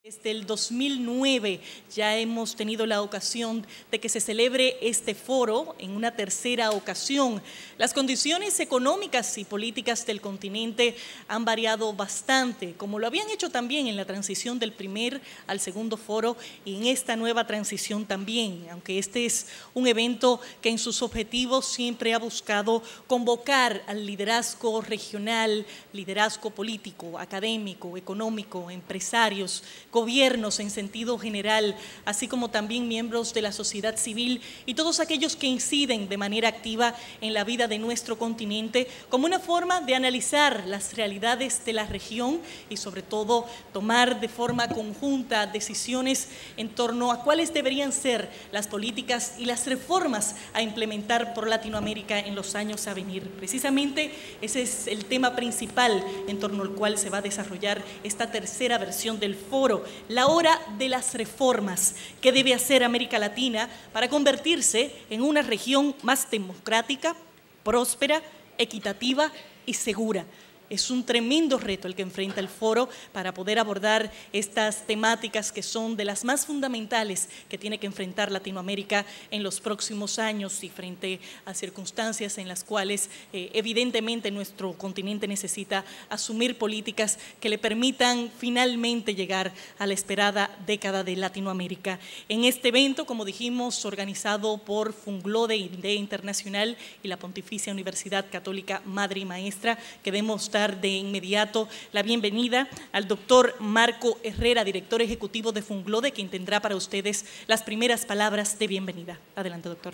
Desde el 2009 ya hemos tenido la ocasión de que se celebre este foro en una tercera ocasión. Las condiciones económicas y políticas del continente han variado bastante, como lo habían hecho también en la transición del primer al segundo foro y en esta nueva transición también, aunque este es un evento que en sus objetivos siempre ha buscado convocar al liderazgo regional, liderazgo político, académico, económico, empresarios, gobiernos en sentido general, así como también miembros de la sociedad civil y todos aquellos que inciden de manera activa en la vida de nuestro continente, como una forma de analizar las realidades de la región y sobre todo tomar de forma conjunta decisiones en torno a cuáles deberían ser las políticas y las reformas a implementar por Latinoamérica en los años a venir. Precisamente ese es el tema principal en torno al cual se va a desarrollar esta tercera versión del foro, la hora de las reformas. ¿Qué debe hacer América Latina para convertirse en una región más democrática, próspera, equitativa y segura? Es un tremendo reto el que enfrenta el foro para poder abordar estas temáticas que son de las más fundamentales que tiene que enfrentar Latinoamérica en los próximos años y frente a circunstancias en las cuales evidentemente nuestro continente necesita asumir políticas que le permitan finalmente llegar a la esperada década de Latinoamérica. En este evento, como dijimos, organizado por Funglode Idea Internacional y la Pontificia Universidad Católica Madre y Maestra, queremos dar de inmediato la bienvenida al doctor Marco Herrera, director ejecutivo de Funglode, quien tendrá para ustedes las primeras palabras de bienvenida. Adelante, doctor.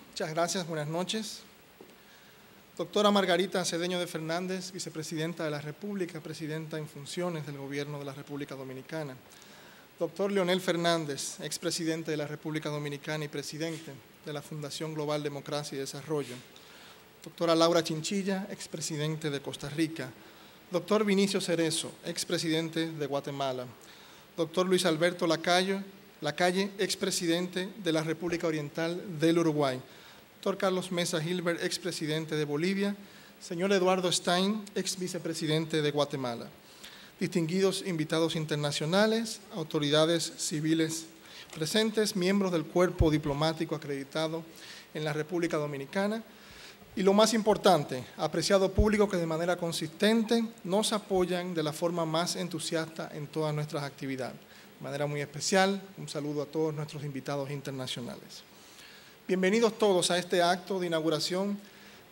Muchas gracias, buenas noches. Doctora Margarita Cedeño de Fernández, vicepresidenta de la República, presidenta en funciones del Gobierno de la República Dominicana. Doctor Leonel Fernández, expresidente de la República Dominicana y presidente de la Fundación Global Democracia y Desarrollo. Doctora Laura Chinchilla, expresidente de Costa Rica. Doctor Vinicio Cerezo, expresidente de Guatemala. Doctor Luis Alberto Lacalle, expresidente de la República Oriental del Uruguay. Doctor Carlos Mesa Gilbert, expresidente de Bolivia, señor Eduardo Stein, ex vicepresidente de Guatemala, distinguidos invitados internacionales, autoridades civiles presentes, miembros del cuerpo diplomático acreditado en la República Dominicana y, lo más importante, apreciado público que de manera consistente nos apoyan de la forma más entusiasta en todas nuestras actividades. De manera muy especial, un saludo a todos nuestros invitados internacionales. Bienvenidos todos a este acto de inauguración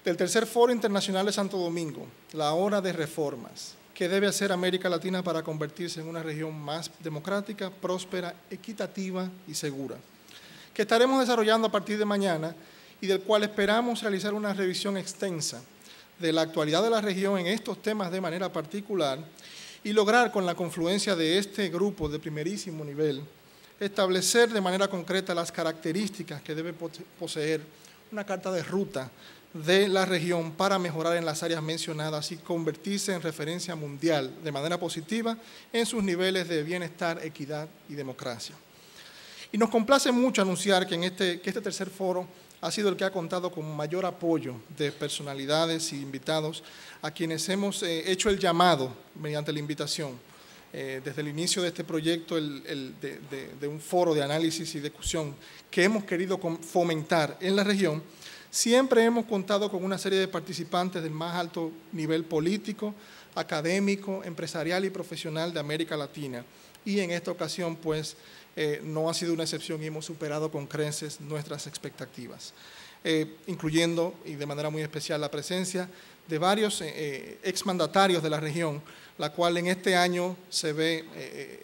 del tercer Foro Internacional de Santo Domingo, la hora de reformas. ¿Qué debe hacer América Latina para convertirse en una región más democrática, próspera, equitativa y segura? Que estaremos desarrollando a partir de mañana y del cual esperamos realizar una revisión extensa de la actualidad de la región en estos temas de manera particular y lograr con la confluencia de este grupo de primerísimo nivel establecer de manera concreta las características que debe poseer una carta de ruta de la región para mejorar en las áreas mencionadas y convertirse en referencia mundial de manera positiva en sus niveles de bienestar, equidad y democracia. Y nos complace mucho anunciar que este tercer foro ha sido el que ha contado con mayor apoyo de personalidades y invitados a quienes hemos hecho el llamado mediante la invitación. Desde el inicio de este proyecto de un foro de análisis y discusión que hemos querido fomentar en la región, siempre hemos contado con una serie de participantes del más alto nivel político, académico, empresarial y profesional de América Latina. Y en esta ocasión, pues, no ha sido una excepción y hemos superado con creces nuestras expectativas, incluyendo, y de manera muy especial, la presencia de varios exmandatarios de la región, la cual en este año se ve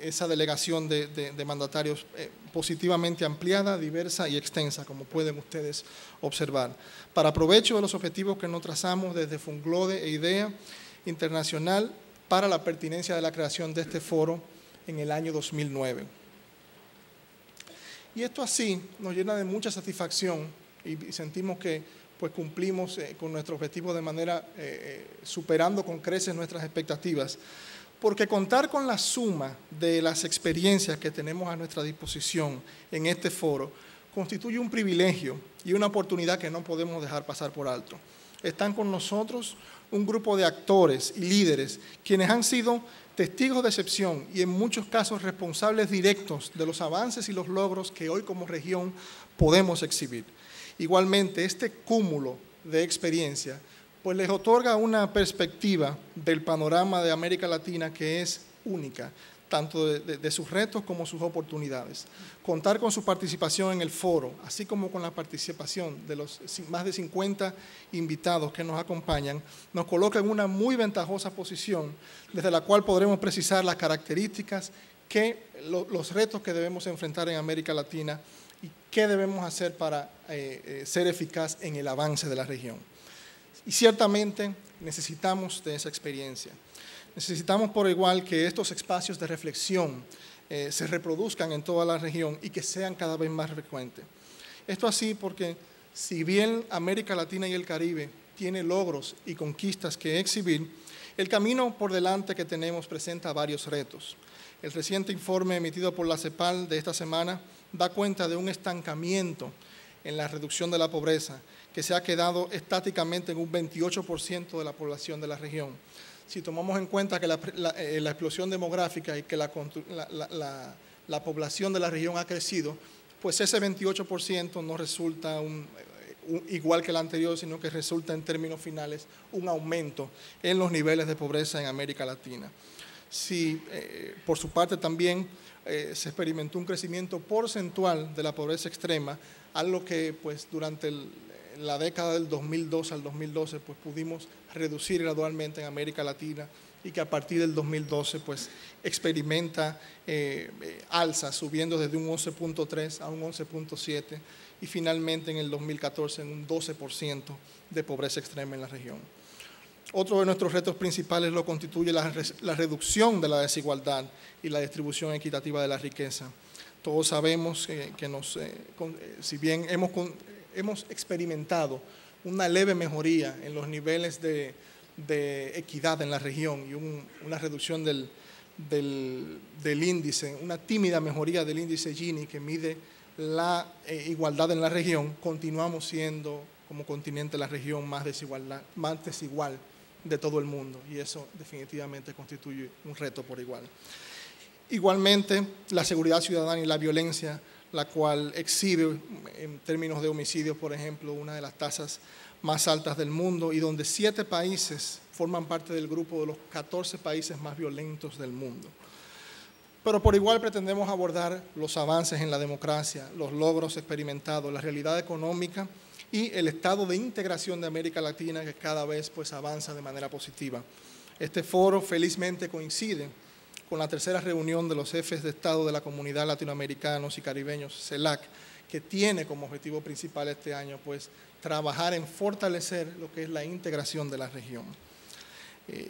esa delegación de mandatarios positivamente ampliada, diversa y extensa, como pueden ustedes observar, para provecho de los objetivos que nos trazamos desde Funglode e IDEA Internacional para la pertinencia de la creación de este foro en el año 2009. Y esto así nos llena de mucha satisfacción y sentimos que pues cumplimos con nuestro objetivo de manera superando con creces nuestras expectativas, porque contar con la suma de las experiencias que tenemos a nuestra disposición en este foro constituye un privilegio y una oportunidad que no podemos dejar pasar por alto. Están con nosotros un grupo de actores y líderes quienes han sido testigos de excepción y en muchos casos responsables directos de los avances y los logros que hoy como región podemos exhibir. Igualmente, este cúmulo de experiencia pues les otorga una perspectiva del panorama de América Latina que es única, tanto de sus retos como sus oportunidades. Contar con su participación en el foro, así como con la participación de los más de 50 invitados que nos acompañan, nos coloca en una muy ventajosa posición desde la cual podremos precisar las características, los retos que debemos enfrentar en América Latina y qué debemos hacer para ser eficaz en el avance de la región. Y ciertamente necesitamos de esa experiencia. Necesitamos por igual que estos espacios de reflexión se reproduzcan en toda la región y que sean cada vez más frecuentes. Esto así porque si bien América Latina y el Caribe tiene logros y conquistas que exhibir, el camino por delante que tenemos presenta varios retos. El reciente informe emitido por la CEPAL de esta semana da cuenta de un estancamiento en la reducción de la pobreza que se ha quedado estáticamente en un 28% de la población de la región. Si tomamos en cuenta que la explosión demográfica y que la población de la región ha crecido, pues ese 28% no resulta igual que el anterior, sino que resulta en términos finales un aumento en los niveles de pobreza en América Latina. Si por su parte también se experimentó un crecimiento porcentual de la pobreza extrema, algo que pues durante la década del 2002 al 2012 pues pudimos reducir gradualmente en América Latina y que a partir del 2012 pues experimenta alza, subiendo desde un 11.3 a un 11.7 y finalmente en el 2014 en un 12% de pobreza extrema en la región. Otro de nuestros retos principales lo constituye la reducción de la desigualdad y la distribución equitativa de la riqueza. Todos sabemos que si bien hemos experimentado una leve mejoría en los niveles de equidad en la región y una reducción del índice, una tímida mejoría del índice Gini que mide la igualdad en la región, continuamos siendo como continente la región más desigual de todo el mundo y eso definitivamente constituye un reto por igual. Igualmente, la seguridad ciudadana y la violencia, la cual exhibe en términos de homicidios, por ejemplo, una de las tasas más altas del mundo y donde 7 países forman parte del grupo de los 14 países más violentos del mundo. Pero por igual pretendemos abordar los avances en la democracia, los logros experimentados, la realidad económica y el estado de integración de América Latina que cada vez pues avanza de manera positiva. Este foro felizmente coincide con la tercera reunión de los jefes de Estado de la Comunidad Latinoamericanos y Caribeños, CELAC, que tiene como objetivo principal este año pues trabajar en fortalecer lo que es la integración de la región.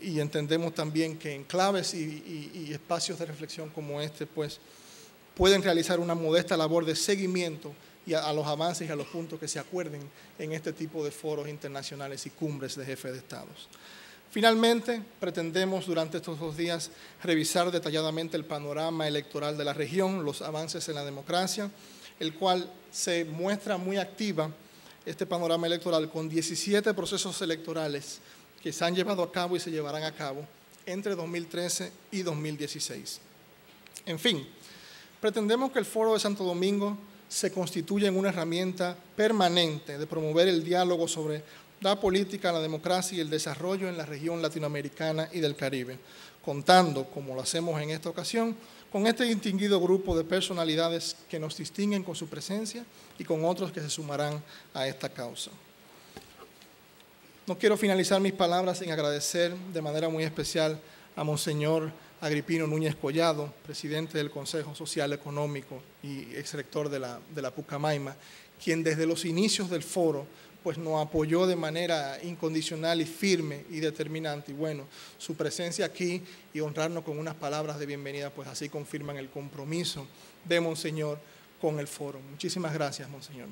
Y entendemos también que enclaves y espacios de reflexión como este pues pueden realizar una modesta labor de seguimiento y a los avances y a los puntos que se acuerden en este tipo de foros internacionales y cumbres de jefes de Estados. Finalmente, pretendemos durante estos 2 días revisar detalladamente el panorama electoral de la región, los avances en la democracia, el cual se muestra muy activa este panorama electoral con 17 procesos electorales que se han llevado a cabo y se llevarán a cabo entre 2013 y 2016. En fin, pretendemos que el Foro de Santo Domingo se constituya en una herramienta permanente de promover el diálogo sobre la política, la democracia y el desarrollo en la región latinoamericana y del Caribe, contando, como lo hacemos en esta ocasión, con este distinguido grupo de personalidades que nos distinguen con su presencia y con otros que se sumarán a esta causa. No quiero finalizar mis palabras sin agradecer de manera muy especial a Monseñor Agripino Núñez Collado, presidente del Consejo Social Económico y exrector de la Pucamaima, quien desde los inicios del foro pues nos apoyó de manera incondicional y firme y determinante. Y bueno, su presencia aquí y honrarnos con unas palabras de bienvenida, pues así confirman el compromiso de Monseñor con el foro. Muchísimas gracias, Monseñor.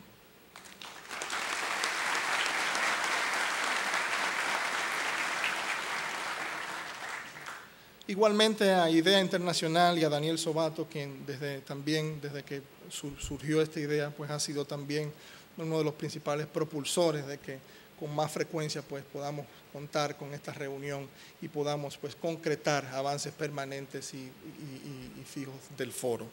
Igualmente a IDEA Internacional y a Daniel Sobato, quien desde que surgió esta idea, pues ha sido también uno de los principales propulsores de que con más frecuencia pues podamos contar con esta reunión y podamos pues concretar avances permanentes y fijos del foro.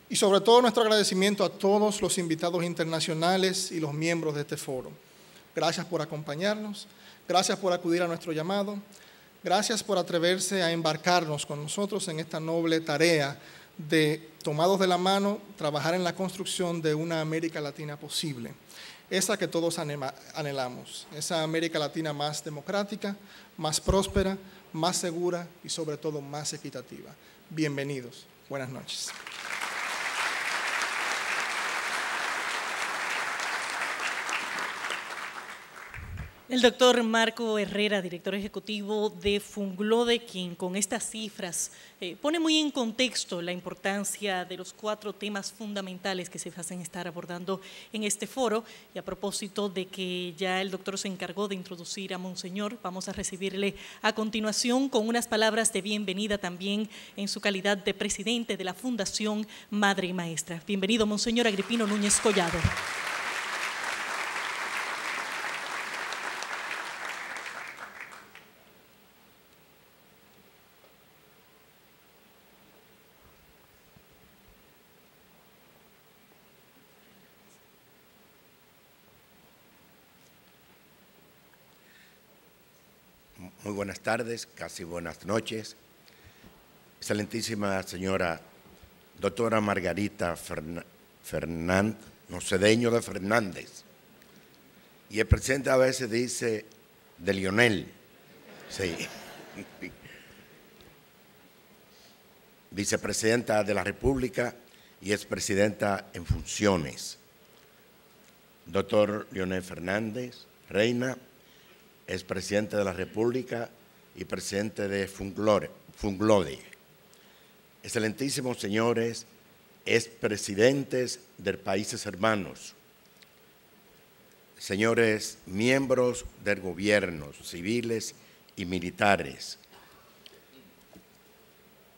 Y sobre todo nuestro agradecimiento a todos los invitados internacionales y los miembros de este foro. Gracias por acompañarnos, gracias por acudir a nuestro llamado, gracias por atreverse a embarcarnos con nosotros en esta noble tarea de, tomados de la mano, trabajar en la construcción de una América Latina posible, esa que todos anhelamos, esa América Latina más democrática, más próspera, más segura y sobre todo más equitativa. Bienvenidos, buenas noches. El doctor Marco Herrera, director ejecutivo de Funglode, quien con estas cifras pone muy en contexto la importancia de los 4 temas fundamentales que se hacen estar abordando en este foro. Y a propósito de que ya el doctor se encargó de introducir a Monseñor, vamos a recibirle a continuación con unas palabras de bienvenida también en su calidad de presidente de la Fundación Madre y Maestra. Bienvenido, Monseñor Agripino Núñez Collado. Muy buenas tardes, casi buenas noches. Excelentísima señora doctora Margarita Fernández, Cedeño de Fernández. Y el presidente a veces dice de Lionel. Sí. Vicepresidenta de la República y expresidenta en funciones. Doctor Leonel Fernández, reina, expresidente de la República y presidente de Funglode. Excelentísimos señores, expresidentes de países hermanos, señores miembros del gobierno, civiles y militares,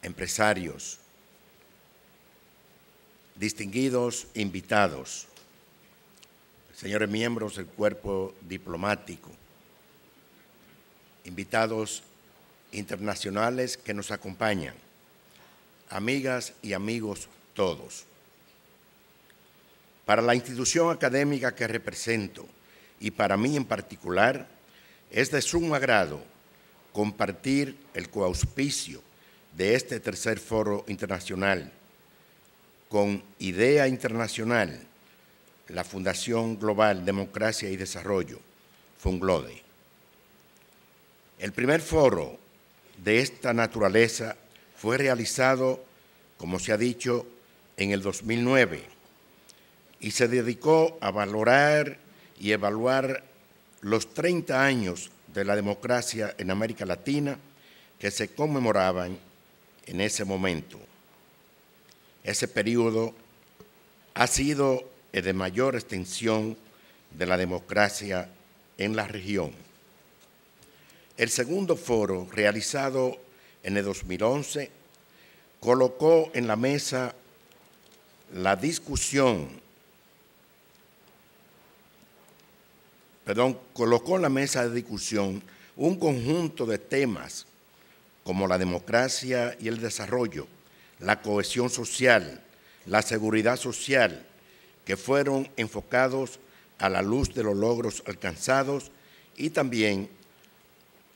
empresarios, distinguidos invitados, señores miembros del cuerpo diplomático, invitados internacionales que nos acompañan, amigas y amigos todos. Para la institución académica que represento y para mí en particular, es de sumo agrado compartir el coauspicio de este tercer foro internacional con IDEA Internacional, la Fundación Global Democracia y Desarrollo, Funglode. El primer foro de esta naturaleza fue realizado, como se ha dicho, en el 2009 y se dedicó a valorar y evaluar los 30 años de la democracia en América Latina que se conmemoraban en ese momento. Ese periodo ha sido el de mayor extensión de la democracia en la región. El segundo foro, realizado en el 2011, colocó en la mesa la discusión, colocó en la mesa de discusión un conjunto de temas como la democracia y el desarrollo, la cohesión social, la seguridad social, que fueron enfocados a la luz de los logros alcanzados y también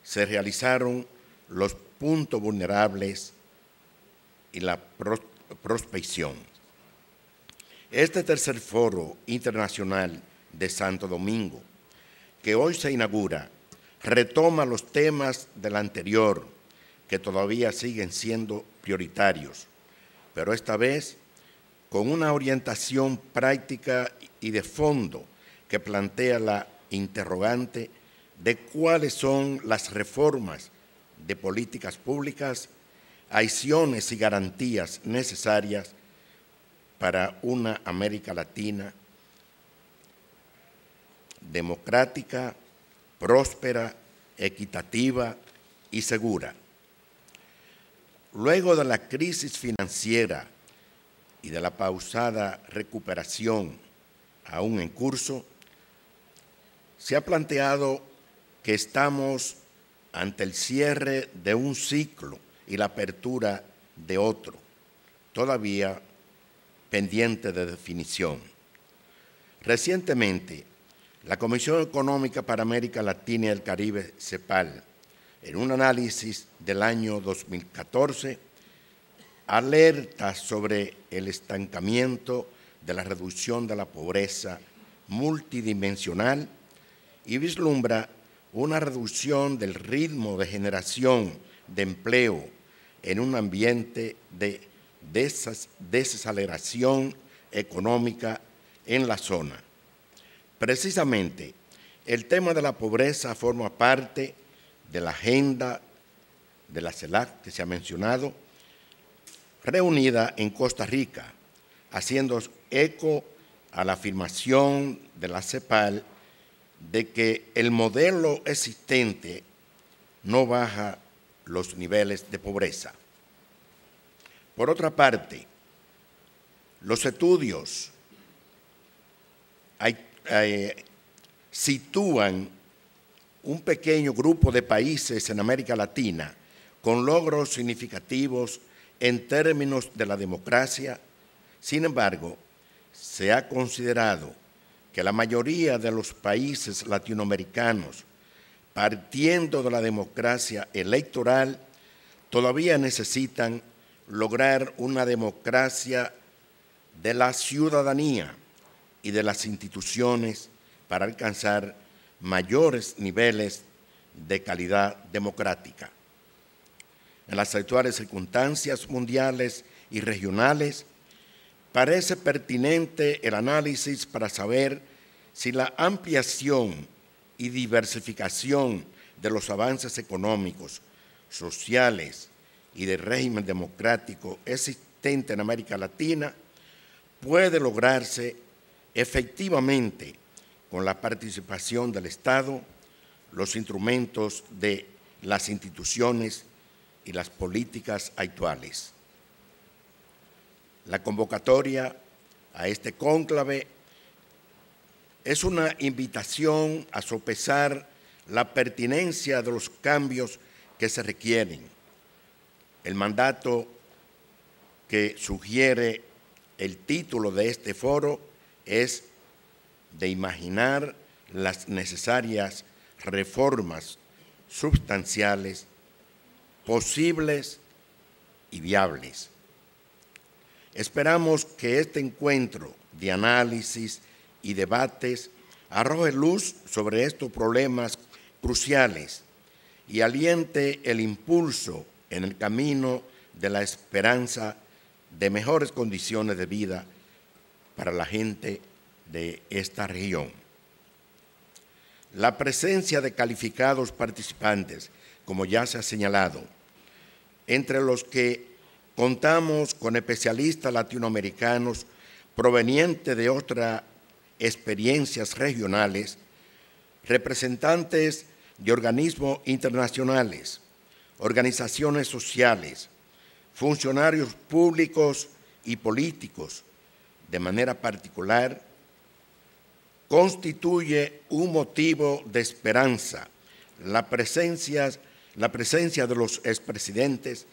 se realizaron los puntos vulnerables y la prospección. Este tercer foro internacional de Santo Domingo, que hoy se inaugura, retoma los temas del anterior, que todavía siguen siendo prioritarios, pero esta vez con una orientación práctica y de fondo que plantea la interrogante de cuáles son las reformas de políticas públicas, acciones y garantías necesarias para una América Latina democrática, próspera, equitativa y segura. luego de la crisis financiera y de la pausada recuperación aún en curso, se ha planteado que estamos ante el cierre de un ciclo y la apertura de otro, todavía pendiente de definición. Recientemente, la Comisión Económica para América Latina y el Caribe, CEPAL, en un análisis del año 2014, alerta sobre el estancamiento de la reducción de la pobreza multidimensional y vislumbra una reducción del ritmo de generación de empleo en un ambiente de desaceleración económica en la zona. Precisamente, el tema de la pobreza forma parte de la agenda de la CELAC que se ha mencionado, reunida en Costa Rica, haciendo eco a la afirmación de la CEPAL de que el modelo existente no baja los niveles de pobreza. Por otra parte, los estudios sitúan un pequeño grupo de países en América Latina con logros significativos en términos de la democracia. Sin embargo, se ha considerado que la mayoría de los países latinoamericanos, partiendo de la democracia electoral, todavía necesitan lograr una democracia de la ciudadanía y de las instituciones para alcanzar mayores niveles de calidad democrática. En las actuales circunstancias mundiales y regionales, parece pertinente el análisis para saber si la ampliación y diversificación de los avances económicos, sociales y del régimen democrático existente en América Latina puede lograrse efectivamente con la participación del Estado, los instrumentos de las instituciones y las políticas actuales. La convocatoria a este cónclave es una invitación a sopesar la pertinencia de los cambios que se requieren. El mandato que sugiere el título de este foro es de imaginar las necesarias reformas sustanciales, posibles y viables. Esperamos que este encuentro de análisis y debates arroje luz sobre estos problemas cruciales y aliente el impulso en el camino de la esperanza de mejores condiciones de vida para la gente de esta región. La presencia de calificados participantes, como ya se ha señalado, entre los que contamos con especialistas latinoamericanos provenientes de otras experiencias regionales, representantes de organismos internacionales, organizaciones sociales, funcionarios públicos y políticos, de manera particular, constituye un motivo de esperanza la presencia de los expresidentes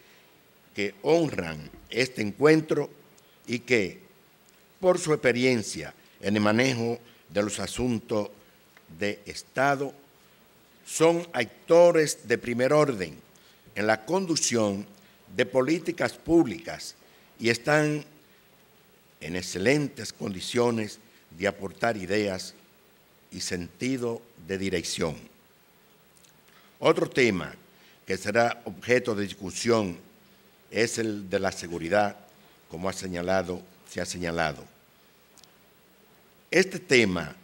que honran este encuentro y que, por su experiencia en el manejo de los asuntos de Estado, son actores de primer orden en la conducción de políticas públicas y están en excelentes condiciones de aportar ideas y sentido de dirección. Otro tema que será objeto de discusión es el de la seguridad, como se ha señalado. Este tema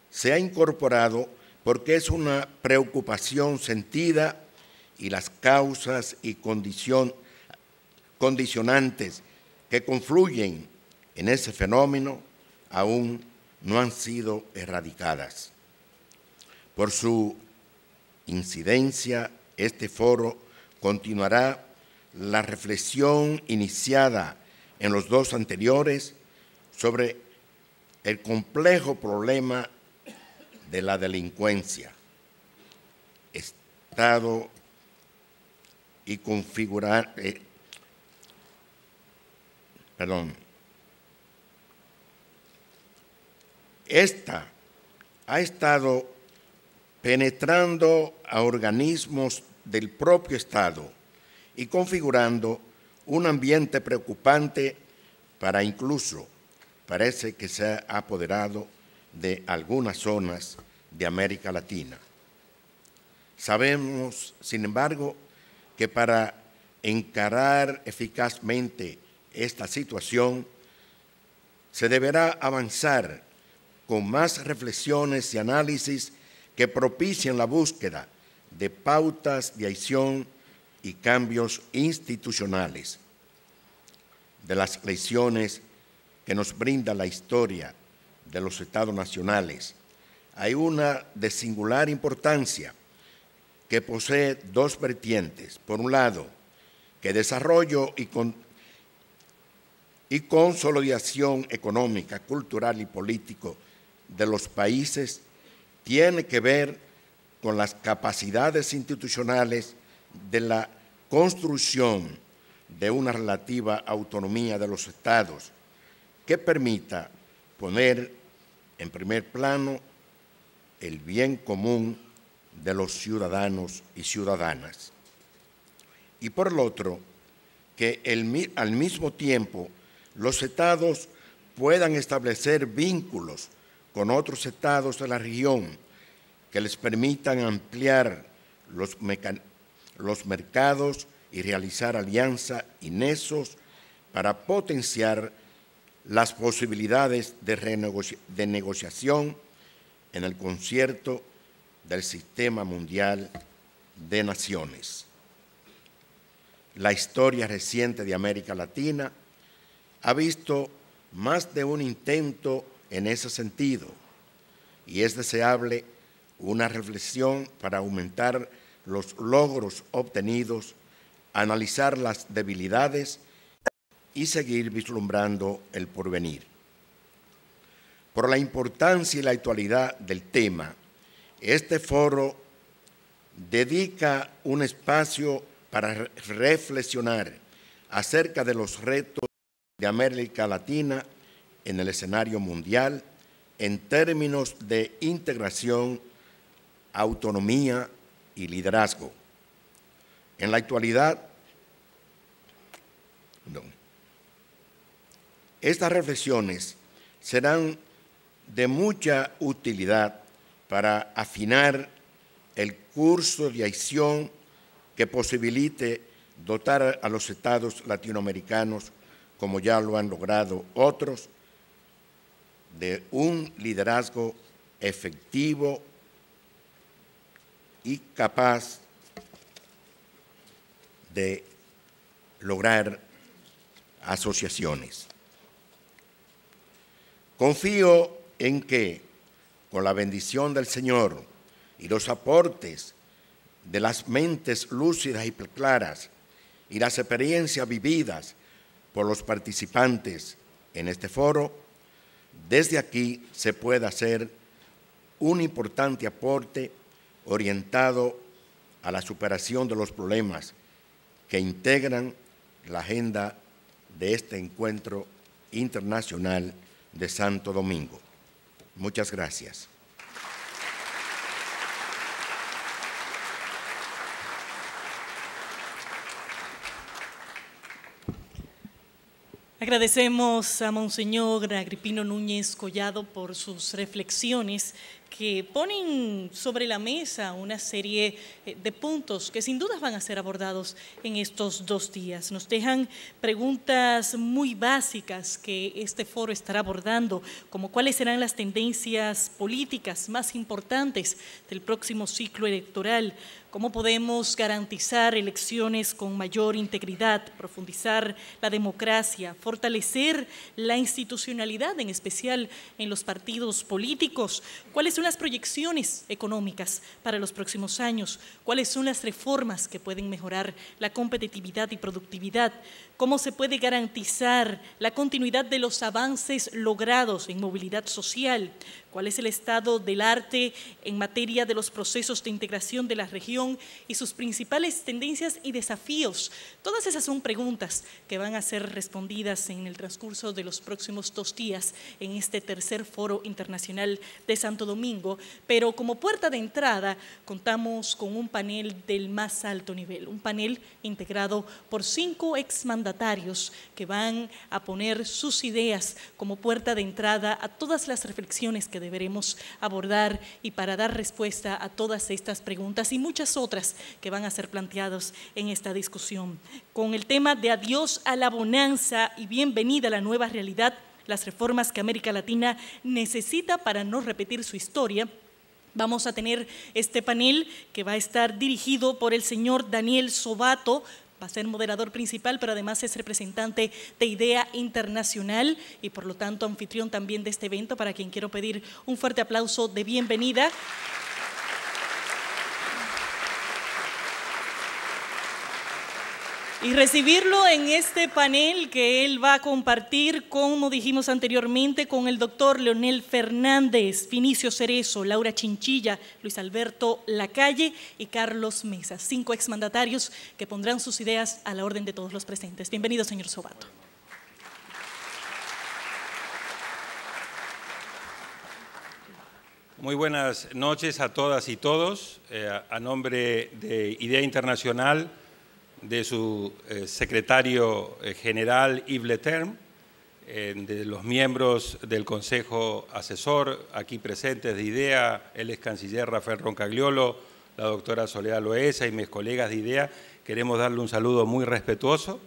se ha incorporado porque es una preocupación sentida y las causas y condicionantes que confluyen en ese fenómeno aún no han sido erradicadas. Por su incidencia, este foro continuará la reflexión iniciada en los dos anteriores sobre el complejo problema de la delincuencia, estado y configurar, Esta ha estado penetrando a organismos del propio Estado y configurando un ambiente preocupante para incluso, parece que se ha apoderado de algunas zonas de América Latina. Sabemos, sin embargo, que para encarar eficazmente esta situación se deberá avanzar con más reflexiones y análisis que propicien la búsqueda de pautas de acción y cambios institucionales. De las lecciones que nos brinda la historia de los Estados nacionales, hay una de singular importancia que posee dos vertientes. Por un lado, que desarrollo y consolidación económica, cultural y político de los países tiene que ver con las capacidades institucionales de la construcción de una relativa autonomía de los Estados que permita poner en primer plano el bien común de los ciudadanos y ciudadanas. Y por el otro, que al mismo tiempo los Estados puedan establecer vínculos con otros Estados de la región que les permitan ampliar los mercados y realizar alianzas y nexos para potenciar las posibilidades de negociación en el concierto del sistema mundial de naciones. La historia reciente de América Latina ha visto más de un intento en ese sentido y es deseable una reflexión para aumentar los logros obtenidos, analizar las debilidades y seguir vislumbrando el porvenir. Por la importancia y la actualidad del tema, este foro dedica un espacio para reflexionar acerca de los retos de América Latina en el escenario mundial en términos de integración, autonomía y liderazgo. En la actualidad, estas reflexiones serán de mucha utilidad para afinar el curso de acción que posibilite dotar a los Estados latinoamericanos, como ya lo han logrado otros, de un liderazgo efectivo y capaz de lograr asociaciones. Confío en que, con la bendición del Señor y los aportes de las mentes lúcidas y claras y las experiencias vividas por los participantes en este foro, desde aquí se pueda hacer un importante aporte orientado a la superación de los problemas que integran la agenda de este encuentro internacional de Santo Domingo. Muchas gracias. Agradecemos a Monseñor Agripino Núñez Collado por sus reflexiones que ponen sobre la mesa una serie de puntos que sin duda van a ser abordados en estos 2 días. Nos dejan preguntas muy básicas que este foro estará abordando, como cuáles serán las tendencias políticas más importantes del próximo ciclo electoral, cómo podemos garantizar elecciones con mayor integridad, profundizar la democracia, fortalecer la institucionalidad, en especial en los partidos políticos, cuáles son son las proyecciones económicas para los próximos años, cuáles son las reformas que pueden mejorar la competitividad y productividad, cómo se puede garantizar la continuidad de los avances logrados en movilidad social, cuál es el estado del arte en materia de los procesos de integración de la región y sus principales tendencias y desafíos. Todas esas son preguntas que van a ser respondidas en el transcurso de los próximos 2 días en este tercer Foro Internacional de Santo Domingo, pero como puerta de entrada contamos con un panel del más alto nivel, un panel integrado por 5 exmandatarios que van a poner sus ideas como puerta de entrada a todas las reflexiones que deberemos abordar y para dar respuesta a todas estas preguntas y muchas otras que van a ser planteadas en esta discusión. Con el tema de adiós a la bonanza y bienvenida a la nueva realidad, las reformas que América Latina necesita para no repetir su historia, vamos a tener este panel que va a estar dirigido por el señor Daniel Sobato. Va a ser moderador principal, pero además es representante de IDEA Internacional y por lo tanto anfitrión también de este evento, para quien quiero pedir un fuerte aplauso de bienvenida. Y recibirlo en este panel que él va a compartir, como dijimos anteriormente, con el doctor Leonel Fernández, Vinicio Cerezo, Laura Chinchilla, Luis Alberto Lacalle y Carlos Mesa, 5 exmandatarios que pondrán sus ideas a la orden de todos los presentes. Bienvenido, señor Sobato. Muy buenas noches a todas y todos. A nombre de IDEA Internacional, de su secretario general Yves Leterme, de los miembros del Consejo Asesor aquí presentes de IDEA, el ex canciller Rafael Roncagliolo, la doctora Soledad Loesa y mis colegas de IDEA, queremos darle un saludo muy respetuoso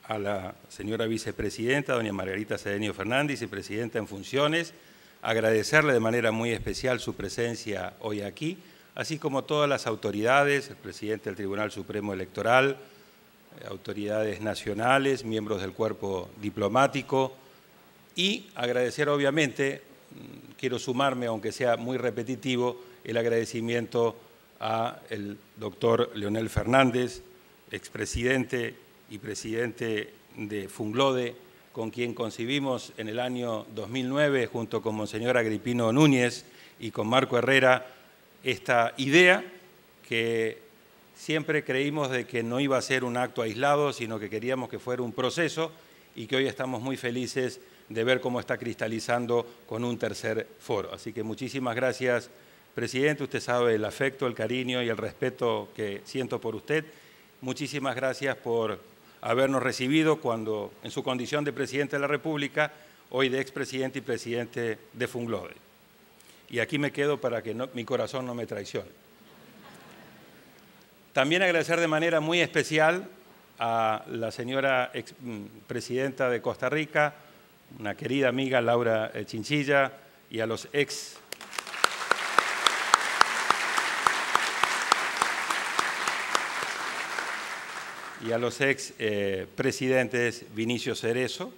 a la señora vicepresidenta, doña Margarita Cedeño Fernández, vicepresidenta en funciones, agradecerle de manera muy especial su presencia hoy aquí, así como todas las autoridades, el presidente del Tribunal Supremo Electoral, autoridades nacionales, miembros del cuerpo diplomático, y agradecer obviamente, quiero sumarme, aunque sea muy repetitivo, el agradecimiento al doctor Leonel Fernández, expresidente y presidente de Funglode, con quien concibimos en el año 2009, junto con Monseñor Agripino Núñez y con Marco Herrera, esta idea que siempre creímos de que no iba a ser un acto aislado, sino que queríamos que fuera un proceso y que hoy estamos muy felices de ver cómo está cristalizando con un tercer foro. Así que muchísimas gracias, presidente. Usted sabe el afecto, el cariño y el respeto que siento por usted. Muchísimas gracias por habernos recibido cuando, en su condición de presidente de la República, hoy de expresidente y presidente de Funglode. Y aquí me quedo para que mi corazón no me traicione. También agradecer de manera muy especial a la señora presidenta de Costa Rica, una querida amiga Laura Chinchilla, y a los presidentes Vinicio Cerezo,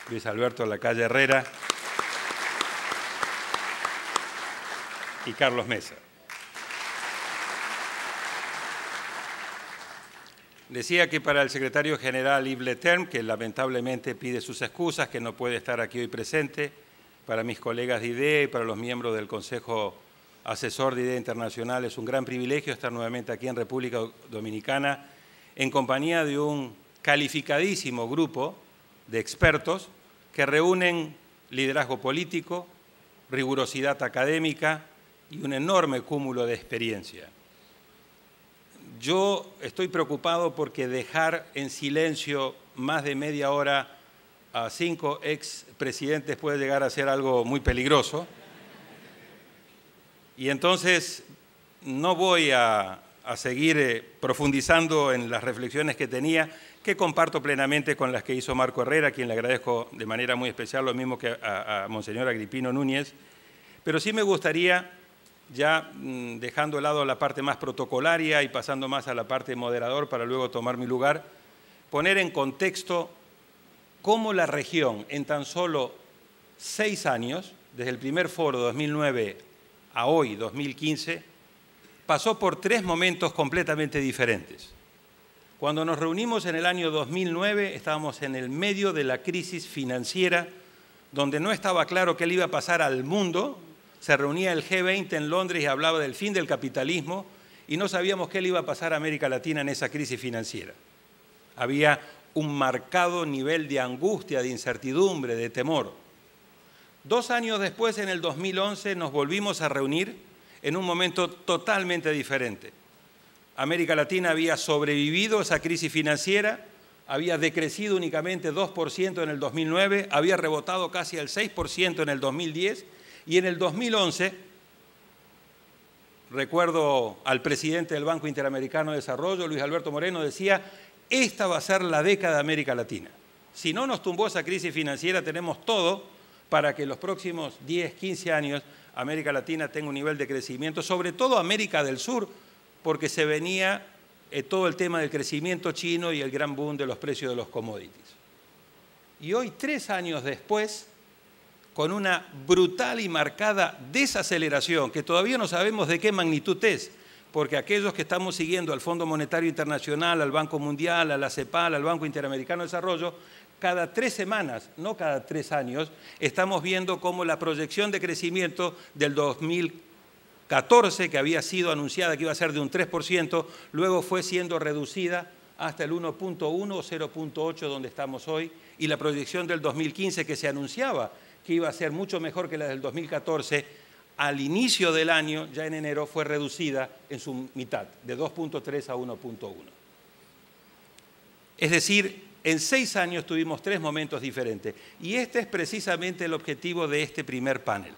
Luis Alberto Lacalle Herrera y Carlos Mesa. Decía que para el secretario general Yves Leterme, que lamentablemente pide sus excusas, que no puede estar aquí hoy presente, para mis colegas de IDEA y para los miembros del Consejo Asesor de IDEA Internacional, es un gran privilegio estar nuevamente aquí en República Dominicana en compañía de un calificadísimo grupo de expertos que reúnen liderazgo político, rigurosidad académica y un enorme cúmulo de experiencia. Yo estoy preocupado porque dejar en silencio más de media hora a 5 expresidentes puede llegar a ser algo muy peligroso. Y entonces no voy a seguir profundizando en las reflexiones que tenía, que comparto plenamente con las que hizo Marco Herrera, a quien le agradezco de manera muy especial, lo mismo que a Monseñor Agripino Núñez. Pero sí me gustaría, ya dejando de lado la parte más protocolaria y pasando más a la parte moderador para luego tomar mi lugar, poner en contexto cómo la región en tan solo 6 años, desde el primer foro 2009 a hoy, 2015, pasó por 3 momentos completamente diferentes. Cuando nos reunimos en el año 2009, estábamos en el medio de la crisis financiera, donde no estaba claro qué le iba a pasar al mundo. Se reunía el G20 en Londres y hablaba del fin del capitalismo, y no sabíamos qué le iba a pasar a América Latina en esa crisis financiera. Había un marcado nivel de angustia, de incertidumbre, de temor. 2 años después, en el 2011, nos volvimos a reunir en un momento totalmente diferente. América Latina había sobrevivido a esa crisis financiera, había decrecido únicamente 2% en el 2009, había rebotado casi al 6% en el 2010, y en el 2011, recuerdo al presidente del Banco Interamericano de Desarrollo, Luis Alberto Moreno, decía: esta va a ser la década de América Latina. Si no nos tumbó esa crisis financiera, tenemos todo para que en los próximos 10, 15 años América Latina tenga un nivel de crecimiento, sobre todo América del Sur, porque se venía todo el tema del crecimiento chino y el gran boom de los precios de los commodities. Y hoy, 3 años después, con una brutal y marcada desaceleración, que todavía no sabemos de qué magnitud es, porque aquellos que estamos siguiendo al Fondo Monetario Internacional, al Banco Mundial, a la CEPAL, al Banco Interamericano de Desarrollo, cada 3 semanas, no cada 3 años, estamos viendo cómo la proyección de crecimiento del 2014, que había sido anunciada que iba a ser de un 3%, luego fue siendo reducida hasta el 1.1 o 0.8, donde estamos hoy, y la proyección del 2015, que se anunciaba que iba a ser mucho mejor que la del 2014, al inicio del año, ya en enero, fue reducida en su mitad, de 2.3 a 1.1. Es decir, en 6 años tuvimos 3 momentos diferentes. Y este es precisamente el objetivo de este primer panel.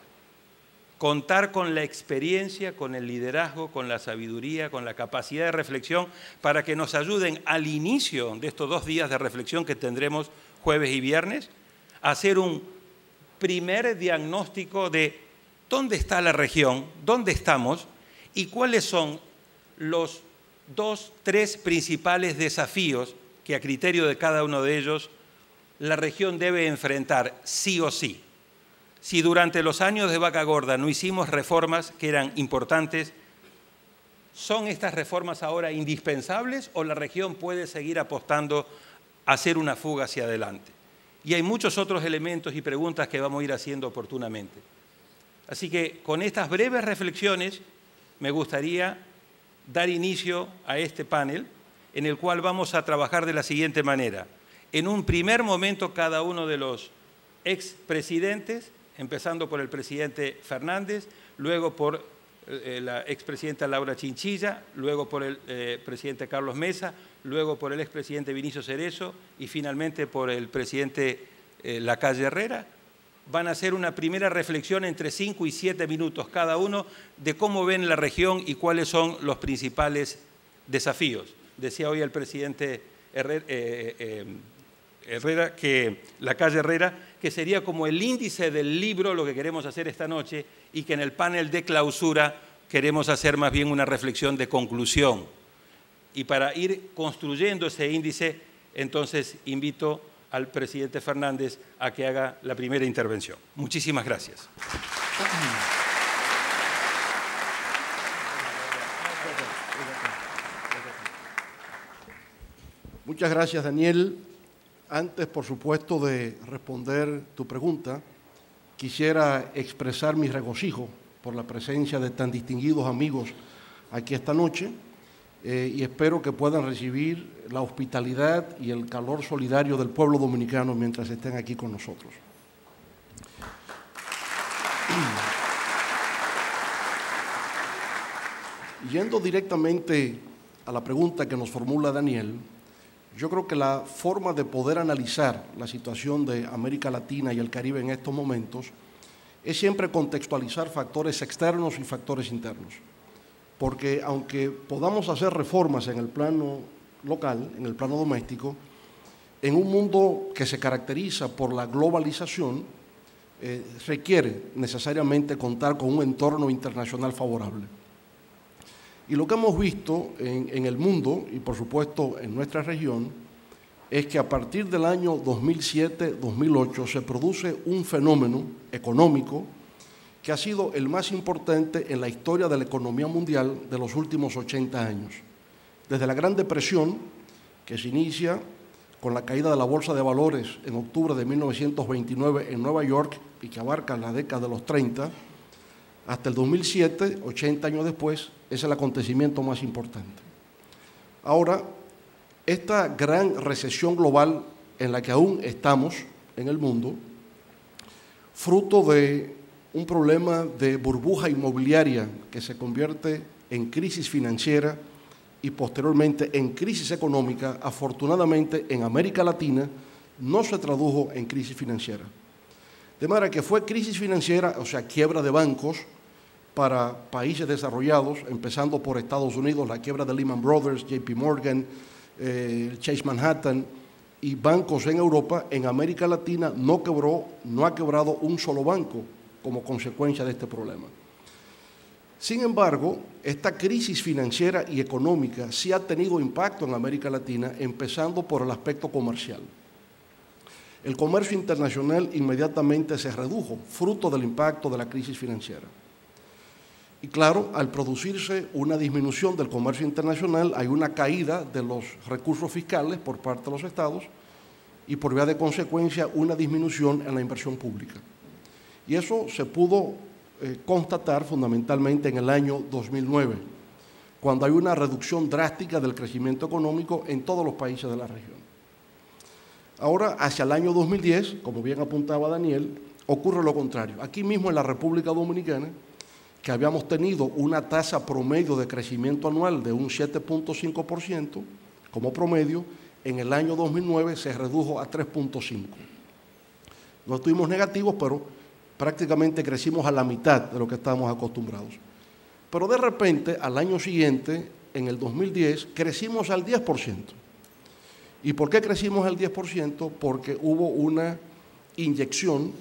Contar con la experiencia, con el liderazgo, con la sabiduría, con la capacidad de reflexión, para que nos ayuden al inicio de estos 2 días de reflexión que tendremos jueves y viernes, a hacer un primer diagnóstico de dónde está la región, dónde estamos y cuáles son los 2, 3 principales desafíos que a criterio de cada uno de ellos la región debe enfrentar sí o sí. Si durante los años de vaca gorda no hicimos reformas que eran importantes, ¿son estas reformas ahora indispensables o la región puede seguir apostando a hacer una fuga hacia adelante? Y hay muchos otros elementos y preguntas que vamos a ir haciendo oportunamente. Así que con estas breves reflexiones me gustaría dar inicio a este panel, en el cual vamos a trabajar de la siguiente manera. En un primer momento, cada uno de los expresidentes, empezando por el presidente Fernández, luego por la expresidenta Laura Chinchilla, luego por el presidente Carlos Mesa, luego por el expresidente Vinicio Cerezo y finalmente por el presidente Lacalle Herrera, van a hacer una primera reflexión entre 5 y 7 minutos cada uno de cómo ven la región y cuáles son los principales desafíos. Decía hoy el presidente Lacalle Herrera, que sería como el índice del libro lo que queremos hacer esta noche y que en el panel de clausura queremos hacer más bien una reflexión de conclusión. Y para ir construyendo ese índice, entonces invito al presidente Fernández a que haga la primera intervención. Muchísimas gracias. Muchas gracias, Daniel. Antes, por supuesto, de responder tu pregunta, quisiera expresar mi regocijo por la presencia de tan distinguidos amigos aquí esta noche y espero que puedan recibir la hospitalidad y el calor solidario del pueblo dominicano mientras estén aquí con nosotros. Yendo directamente a la pregunta que nos formula Daniel, yo creo que la forma de poder analizar la situación de América Latina y el Caribe en estos momentos es siempre contextualizar factores externos y factores internos. Porque aunque podamos hacer reformas en el plano local, en el plano doméstico, en un mundo que se caracteriza por la globalización, requiere necesariamente contar con un entorno internacional favorable. Y lo que hemos visto en el mundo y por supuesto en nuestra región es que a partir del año 2007-2008 se produce un fenómeno económico que ha sido el más importante en la historia de la economía mundial de los últimos 80 años. Desde la Gran Depresión, que se inicia con la caída de la Bolsa de Valores en octubre de 1929 en Nueva York y que abarca la década de los 30, hasta el 2007, 80 años después, es el acontecimiento más importante. Ahora, esta gran recesión global en la que aún estamos en el mundo, fruto de un problema de burbuja inmobiliaria que se convierte en crisis financiera y posteriormente en crisis económica, afortunadamente en América Latina no se tradujo en crisis financiera. De manera que fue crisis financiera, o sea, quiebra de bancos para países desarrollados, empezando por Estados Unidos, la quiebra de Lehman Brothers, JP Morgan, Chase Manhattan y bancos en Europa. En América Latina no ha quebrado un solo banco como consecuencia de este problema. Sin embargo, esta crisis financiera y económica sí ha tenido impacto en América Latina, empezando por el aspecto comercial. El comercio internacional inmediatamente se redujo, fruto del impacto de la crisis financiera. Y claro, al producirse una disminución del comercio internacional, hay una caída de los recursos fiscales por parte de los estados y por vía de consecuencia una disminución en la inversión pública. Y eso se pudo constatar fundamentalmente en el año 2009, cuando hay una reducción drástica del crecimiento económico en todos los países de la región. Ahora, hacia el año 2010, como bien apuntaba Daniel, ocurre lo contrario. Aquí mismo en la República Dominicana, que habíamos tenido una tasa promedio de crecimiento anual de un 7.5% como promedio, en el año 2009 se redujo a 3.5%. No estuvimos negativos, pero prácticamente crecimos a la mitad de lo que estábamos acostumbrados. Pero de repente, al año siguiente, en el 2010, crecimos al 10%. ¿Y por qué crecimos al 10%? Porque hubo una inyección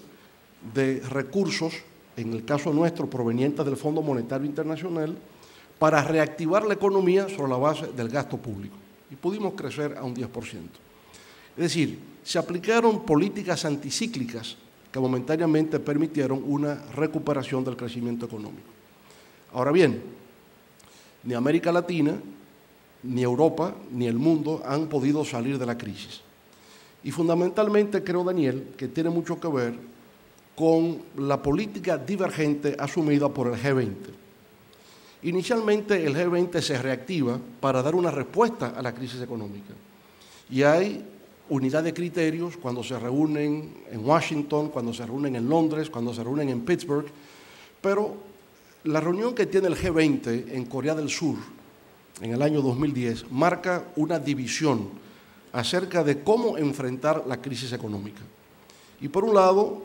de recursos, en el caso nuestro, provenientes del Fondo Monetario Internacional, para reactivar la economía sobre la base del gasto público. Y pudimos crecer a un 10%. Es decir, se aplicaron políticas anticíclicas que momentáneamente permitieron una recuperación del crecimiento económico. Ahora bien, ni América Latina, ni Europa, ni el mundo han podido salir de la crisis. Y fundamentalmente creo, Daniel, que tiene mucho que ver con la política divergente asumida por el G20. Inicialmente el G20 se reactiva para dar una respuesta a la crisis económica. Y hay unidad de criterios cuando se reúnen en Washington, cuando se reúnen en Londres, cuando se reúnen en Pittsburgh, pero la reunión que tiene el G20 en Corea del Sur en el año 2010 marca una división acerca de cómo enfrentar la crisis económica. Y por un lado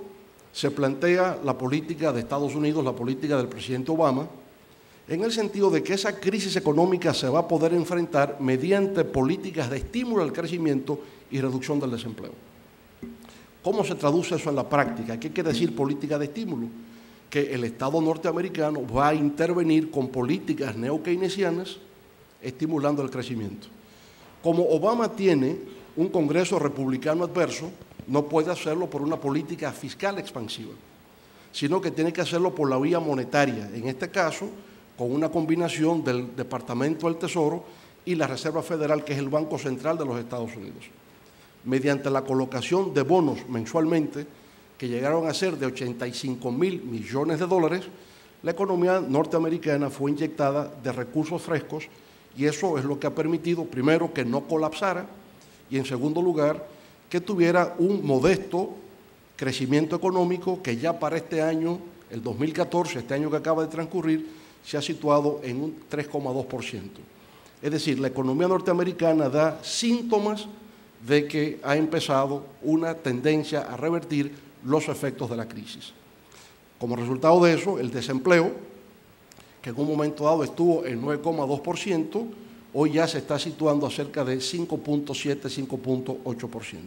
se plantea la política de Estados Unidos, la política del presidente Obama, en el sentido de que esa crisis económica se va a poder enfrentar mediante políticas de estímulo al crecimiento y reducción del desempleo. ¿Cómo se traduce eso en la práctica? ¿Qué quiere decir política de estímulo? Que el Estado norteamericano va a intervenir con políticas neo-keynesianas estimulando el crecimiento. Como Obama tiene un Congreso republicano adverso, no puede hacerlo por una política fiscal expansiva, sino que tiene que hacerlo por la vía monetaria, en este caso con una combinación del Departamento del Tesoro y la Reserva Federal, que es el Banco Central de los Estados Unidos, mediante la colocación de bonos mensualmente que llegaron a ser de 85.000 millones de dólares, la economía norteamericana fue inyectada de recursos frescos y eso es lo que ha permitido, primero, que no colapsara y, en segundo lugar, que tuviera un modesto crecimiento económico que ya para este año, el 2014, este año que acaba de transcurrir, se ha situado en un 3,2%. Es decir, la economía norteamericana da síntomas de que ha empezado una tendencia a revertir los efectos de la crisis. Como resultado de eso, el desempleo, que en un momento dado estuvo en 9,2%, hoy ya se está situando a cerca de 5,7, 5,8%.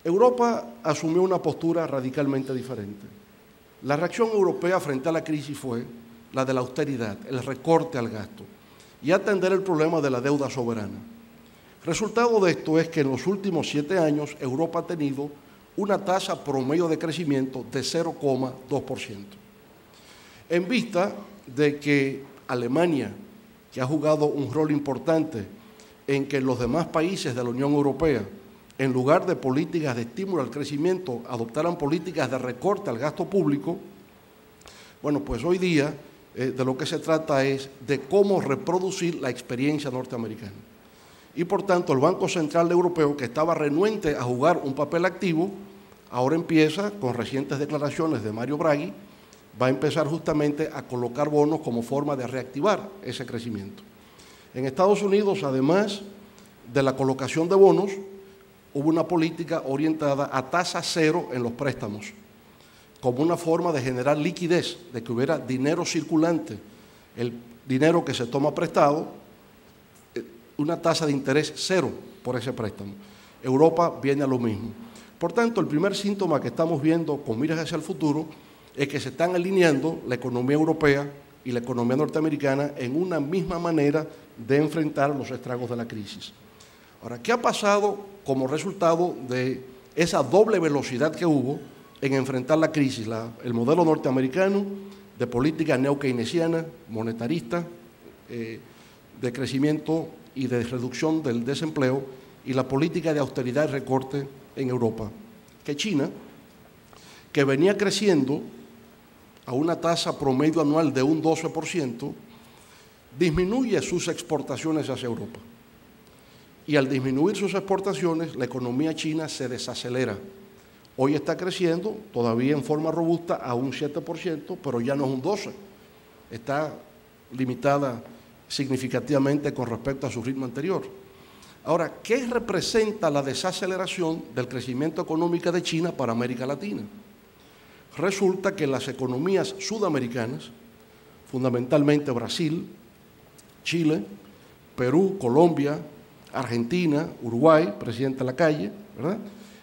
Europa asumió una postura radicalmente diferente. La reacción europea frente a la crisis fue la de la austeridad, el recorte al gasto y atender el problema de la deuda soberana. Resultado de esto es que en los últimos 7 años Europa ha tenido una tasa promedio de crecimiento de 0,2%. En vista de que Alemania, que ha jugado un rol importante en que los demás países de la Unión Europea, en lugar de políticas de estímulo al crecimiento, adoptaran políticas de recorte al gasto público, bueno, pues hoy día de lo que se trata es de cómo reproducir la experiencia norteamericana. Y por tanto el Banco Central Europeo, que estaba renuente a jugar un papel activo, ahora empieza, con recientes declaraciones de Mario Draghi, va a empezar justamente a colocar bonos como forma de reactivar ese crecimiento. En Estados Unidos, además de la colocación de bonos, hubo una política orientada a tasa cero en los préstamos, como una forma de generar liquidez, de que hubiera dinero circulante, el dinero que se toma prestado, una tasa de interés cero por ese préstamo. Europa viene a lo mismo. Por tanto, el primer síntoma que estamos viendo con miras hacia el futuro es que se están alineando la economía europea y la economía norteamericana en una misma manera de enfrentar los estragos de la crisis. Ahora, ¿qué ha pasado como resultado de esa doble velocidad que hubo en enfrentar la crisis? El modelo norteamericano de política neo-keynesiana, monetarista, de crecimiento y de reducción del desempleo, y la política de austeridad y recorte en Europa. Que China, que venía creciendo a una tasa promedio anual de un 12%, disminuye sus exportaciones hacia Europa. Y al disminuir sus exportaciones, la economía china se desacelera. Hoy está creciendo, todavía en forma robusta, a un 7%, pero ya no es un 12%. Está limitada significativamente con respecto a su ritmo anterior. Ahora, ¿qué representa la desaceleración del crecimiento económico de China para América Latina? Resulta que las economías sudamericanas, fundamentalmente Brasil, Chile, Perú, Colombia, Argentina, Uruguay, presidente Lacalle, ¿verdad?,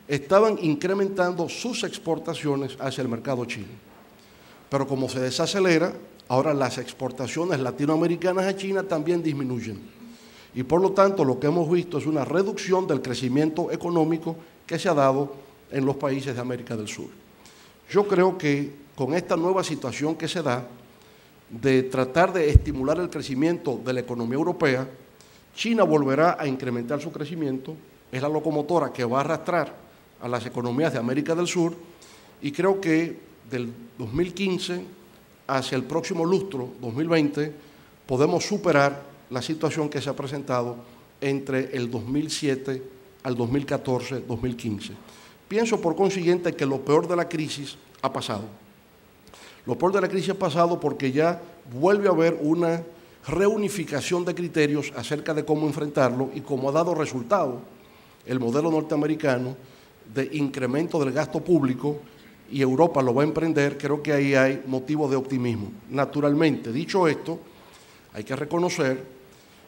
estaban incrementando sus exportaciones hacia el mercado chino. Pero como se desacelera, ahora las exportaciones latinoamericanas a China también disminuyen. Y por lo tanto, lo que hemos visto es una reducción del crecimiento económico que se ha dado en los países de América del Sur. Yo creo que con esta nueva situación que se da, de tratar de estimular el crecimiento de la economía europea, China volverá a incrementar su crecimiento, es la locomotora que va a arrastrar a las economías de América del Sur, y creo que del 2015 hacia el próximo lustro, 2020, podemos superar la situación que se ha presentado entre el 2007 al 2014, 2015. Pienso por consiguiente que lo peor de la crisis ha pasado. Lo peor de la crisis ha pasado porque ya vuelve a haber una reunificación de criterios acerca de cómo enfrentarlo, y como ha dado resultado el modelo norteamericano de incremento del gasto público, y Europa lo va a emprender, creo que ahí hay motivo de optimismo. Naturalmente, dicho esto, hay que reconocer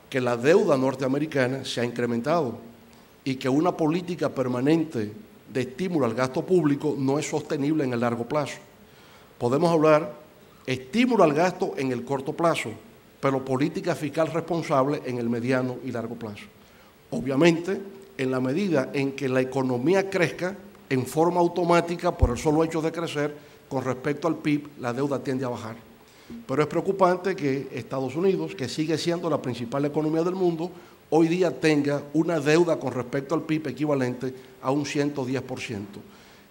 que la deuda norteamericana se ha incrementado y que una política permanente de estímulo al gasto público no es sostenible en el largo plazo. Podemos hablar estímulo al gasto en el corto plazo, pero política fiscal responsable en el mediano y largo plazo. Obviamente, en la medida en que la economía crezca en forma automática por el solo hecho de crecer, con respecto al PIB, la deuda tiende a bajar. Pero es preocupante que Estados Unidos, que sigue siendo la principal economía del mundo, hoy día tenga una deuda con respecto al PIB equivalente a un 110%.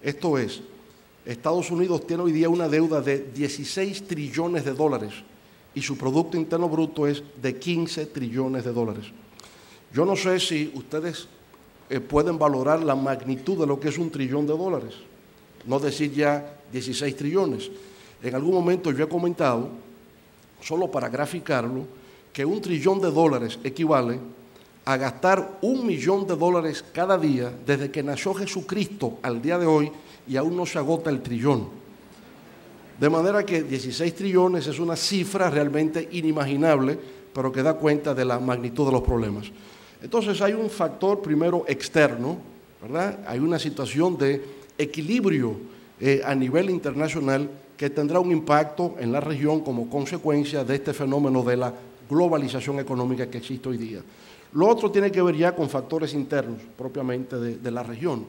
Esto es, Estados Unidos tiene hoy día una deuda de 16 trillones de dólares y su Producto Interno Bruto es de 15 trillones de dólares. Yo no sé si ustedes pueden valorar la magnitud de lo que es $1 trillón, no decir ya 16 trillones. En algún momento yo he comentado, solo para graficarlo, que $1 trillón equivale a gastar $1 millón cada día desde que nació Jesucristo al día de hoy, y aún no se agota el trillón. De manera que 16 trillones es una cifra realmente inimaginable, pero que da cuenta de la magnitud de los problemas. Entonces hay un factor primero externo, ¿verdad? Hay una situación de equilibrio a nivel internacional que tendrá un impacto en la región como consecuencia de este fenómeno de la globalización económica que existe hoy día. Lo otro tiene que ver ya con factores internos, propiamente de la región.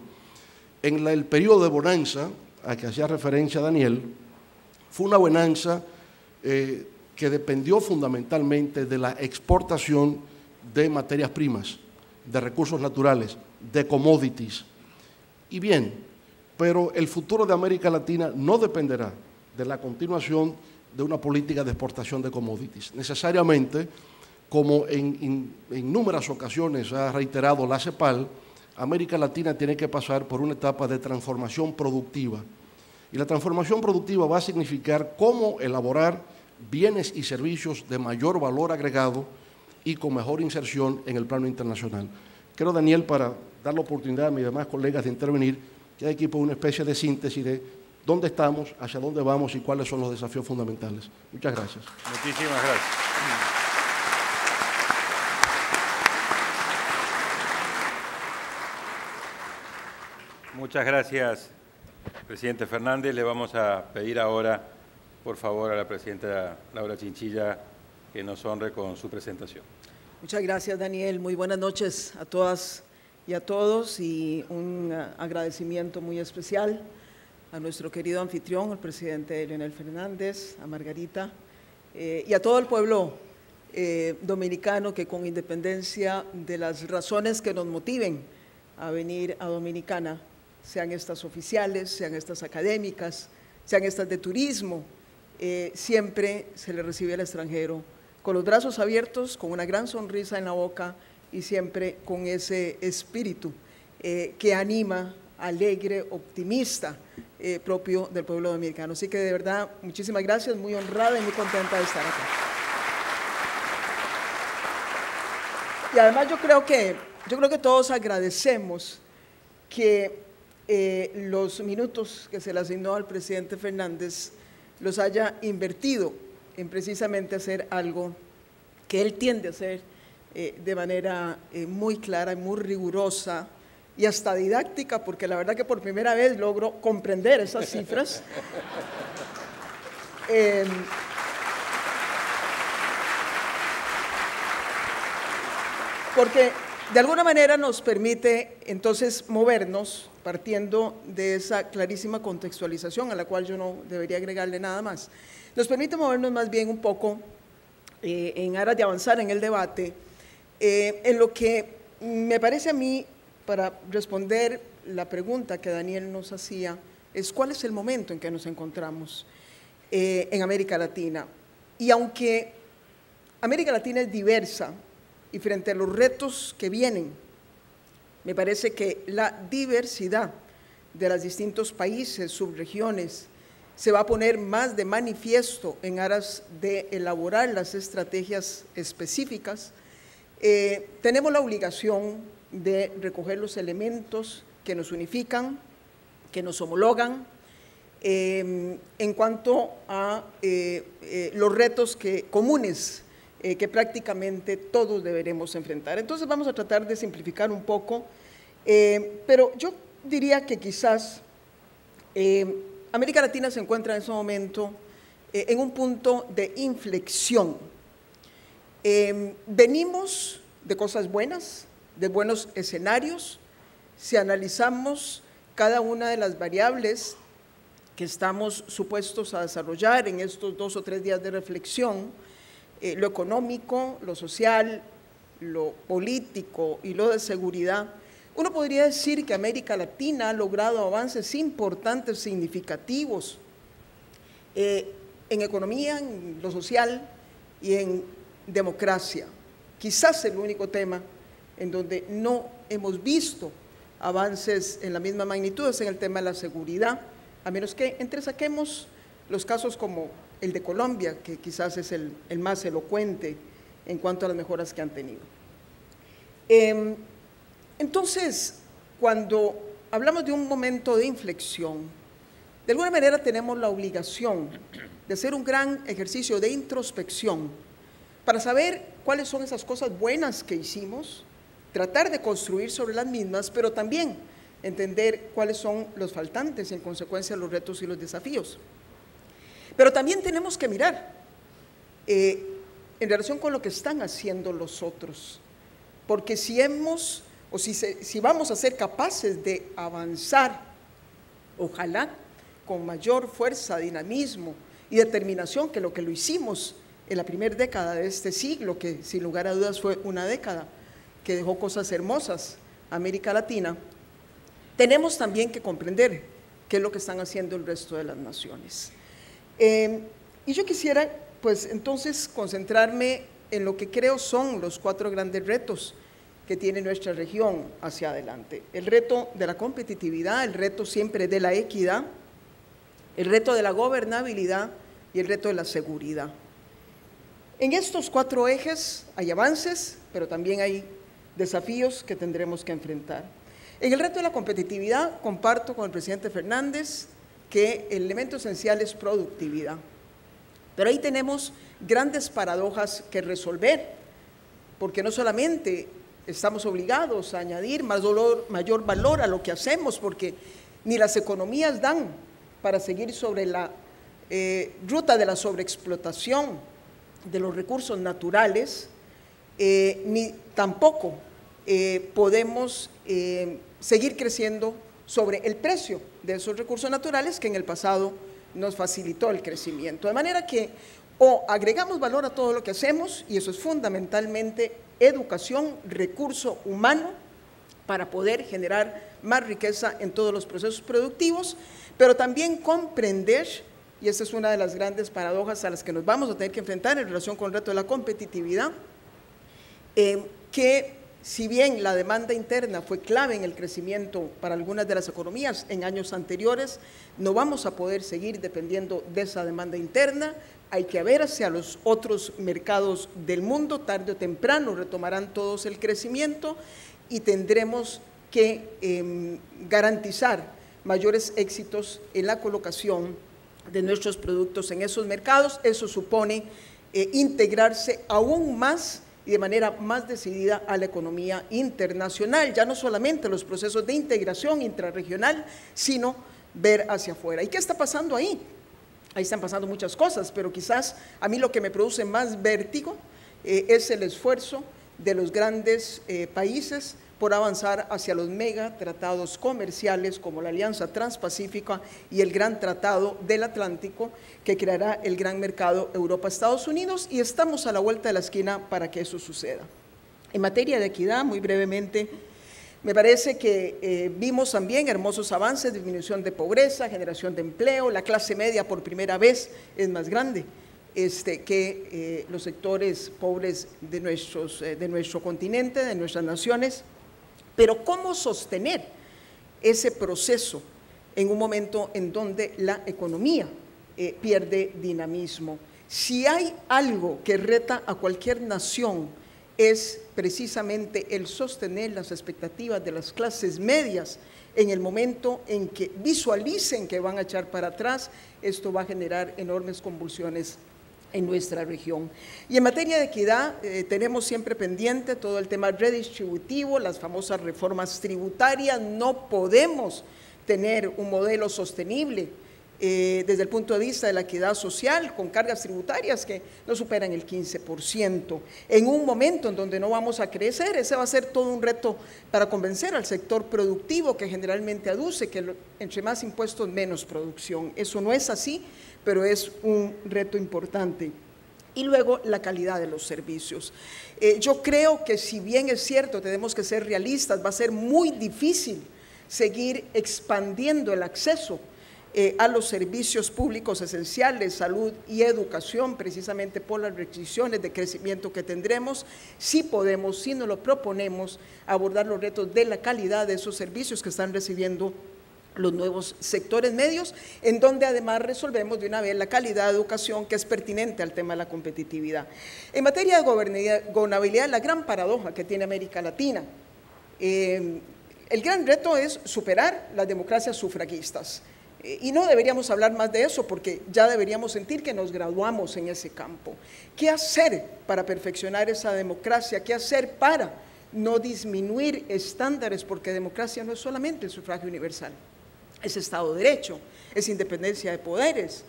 En el periodo de bonanza, a que hacía referencia Daniel, fue una bonanza que dependió fundamentalmente de la exportación de materias primas, de recursos naturales, de commodities. Y bien, pero el futuro de América Latina no dependerá de la continuación de una política de exportación de commodities. Necesariamente, como en inúmeras ocasiones ha reiterado la CEPAL, América Latina tiene que pasar por una etapa de transformación productiva. Y la transformación productiva va a significar cómo elaborar bienes y servicios de mayor valor agregado y con mejor inserción en el plano internacional. Creo, Daniel, para dar la oportunidad a mis demás colegas de intervenir, que hay aquí una especie de síntesis de dónde estamos, hacia dónde vamos y cuáles son los desafíos fundamentales. Muchas gracias. Muchísimas gracias. Muchas gracias, presidente Fernández. Le vamos a pedir ahora, por favor, a la presidenta Laura Chinchilla que nos honre con su presentación. Muchas gracias, Daniel. Muy buenas noches a todas y a todos, y un agradecimiento muy especial a nuestro querido anfitrión, el presidente Leonel Fernández, a Margarita, y a todo el pueblo dominicano que, con independencia de las razones que nos motiven a venir a Dominicana, sean estas oficiales, sean estas académicas, sean estas de turismo, siempre se le recibe al extranjero con los brazos abiertos, con una gran sonrisa en la boca y siempre con ese espíritu que anima, alegre, optimista, propio del pueblo dominicano. Así que de verdad, muchísimas gracias, muy honrada y muy contenta de estar acá. Y además yo creo que todos agradecemos que los minutos que se le asignó al presidente Fernández los haya invertido en precisamente hacer algo que él tiende a hacer de manera muy clara y muy rigurosa y hasta didáctica, porque la verdad que por primera vez logro comprender esas cifras. Porque de alguna manera nos permite entonces movernos partiendo de esa clarísima contextualización a la cual yo no debería agregarle nada más. Nos permite movernos más bien un poco en aras de avanzar en el debate, en lo que me parece a mí, para responder la pregunta que Daniel nos hacía, es cuál es el momento en que nos encontramos en América Latina. Y aunque América Latina es diversa y frente a los retos que vienen, me parece que la diversidad de los distintos países, subregiones, se va a poner más de manifiesto en aras de elaborar las estrategias específicas. Tenemos la obligación de recoger los elementos que nos unifican, que nos homologan, en cuanto a los retos comunes que prácticamente todos deberemos enfrentar. Entonces vamos a tratar de simplificar un poco, pero yo diría que quizás América Latina se encuentra en ese momento en un punto de inflexión. Venimos de cosas buenas, de buenos escenarios, si analizamos cada una de las variables que estamos supuestos a desarrollar en estos 2 o 3 días de reflexión, lo económico, lo social, lo político y lo de seguridad, uno podría decir que América Latina ha logrado avances importantes, significativos, en economía, en lo social y en democracia. Quizás el único tema en donde no hemos visto avances en la misma magnitud es en el tema de la seguridad, a menos que entresaquemos los casos como el de Colombia, que quizás es el más elocuente en cuanto a las mejoras que han tenido. Entonces, cuando hablamos de un momento de inflexión, de alguna manera tenemos la obligación de hacer un gran ejercicio de introspección para saber cuáles son esas cosas buenas que hicimos, tratar de construir sobre las mismas, pero también entender cuáles son los faltantes y en consecuencia los retos y los desafíos. Pero también tenemos que mirar en relación con lo que están haciendo los otros. porque si vamos a ser capaces de avanzar, ojalá con mayor fuerza, dinamismo y determinación que lo hicimos en la primera década de este siglo, que sin lugar a dudas fue una década que dejó cosas hermosas a América Latina, tenemos también que comprender qué es lo que están haciendo el resto de las naciones. Y yo quisiera, pues, entonces concentrarme en lo que creo son los 4 grandes retos que tiene nuestra región hacia adelante. El reto de la competitividad, el reto siempre de la equidad, el reto de la gobernabilidad y el reto de la seguridad. En estos 4 ejes hay avances, pero también hay desafíos que tendremos que enfrentar. En el reto de la competitividad, comparto con el presidente Fernández que el elemento esencial es productividad. Pero ahí tenemos grandes paradojas que resolver, porque no solamente estamos obligados a añadir mayor valor a lo que hacemos, porque ni las economías dan para seguir sobre la ruta de la sobreexplotación de los recursos naturales, ni tampoco podemos seguir creciendo sobre el precio de esos recursos naturales que en el pasado nos facilitó el crecimiento. De manera que o agregamos valor a todo lo que hacemos, y eso es fundamentalmente educación, recurso humano, para poder generar más riqueza en todos los procesos productivos, pero también comprender, y esta es una de las grandes paradojas a las que nos vamos a tener que enfrentar en relación con el reto de la competitividad, que si bien la demanda interna fue clave en el crecimiento para algunas de las economías en años anteriores, no vamos a poder seguir dependiendo de esa demanda interna. Hay que ver hacia los otros mercados del mundo, tarde o temprano retomarán todos el crecimiento y tendremos que garantizar mayores éxitos en la colocación de nuestros productos en esos mercados. Eso supone integrarse aún más y de manera más decidida a la economía internacional, ya no solamente los procesos de integración intrarregional, sino ver hacia afuera. ¿Y qué está pasando ahí? Ahí están pasando muchas cosas, pero quizás a mí lo que me produce más vértigo es el esfuerzo de los grandes países por avanzar hacia los megatratados comerciales como la Alianza Transpacífica y el Gran Tratado del Atlántico, que creará el gran mercado Europa-Estados Unidos, y estamos a la vuelta de la esquina para que eso suceda. En materia de equidad, muy brevemente, me parece que vimos también hermosos avances, disminución de pobreza, generación de empleo. La clase media por primera vez es más grande que los sectores pobres de nuestro continente, de nuestras naciones. Pero ¿cómo sostener ese proceso en un momento en donde la economía pierde dinamismo? Si hay algo que reta a cualquier nación es precisamente el sostener las expectativas de las clases medias en el momento en que visualicen que van a echar para atrás. Esto va a generar enormes convulsiones en nuestra región. Y en materia de equidad, tenemos siempre pendiente todo el tema redistributivo, las famosas reformas tributarias. No podemos tener un modelo sostenible desde el punto de vista de la equidad social con cargas tributarias que no superan el 15%. En un momento en donde no vamos a crecer, ese va a ser todo un reto para convencer al sector productivo, que generalmente aduce que entre más impuestos, menos producción. Eso no es así, pero es un reto importante. Y luego la calidad de los servicios. Yo creo que si bien es cierto, tenemos que ser realistas, va a ser muy difícil seguir expandiendo el acceso a los servicios públicos esenciales, salud y educación, precisamente por las restricciones de crecimiento que tendremos. Sí podemos, si nos lo proponemos, abordar los retos de la calidad de esos servicios que están recibiendo los nuevos sectores medios, en donde además resolvemos de una vez la calidad de educación que es pertinente al tema de la competitividad. En materia de gobernabilidad, la gran paradoja que tiene América Latina, el gran reto es superar las democracias sufragistas. Y no deberíamos hablar más de eso porque ya deberíamos sentir que nos graduamos en ese campo. ¿Qué hacer para perfeccionar esa democracia? ¿Qué hacer para no disminuir estándares? Porque democracia no es solamente el sufragio universal, es Estado de Derecho, es independencia de poderes.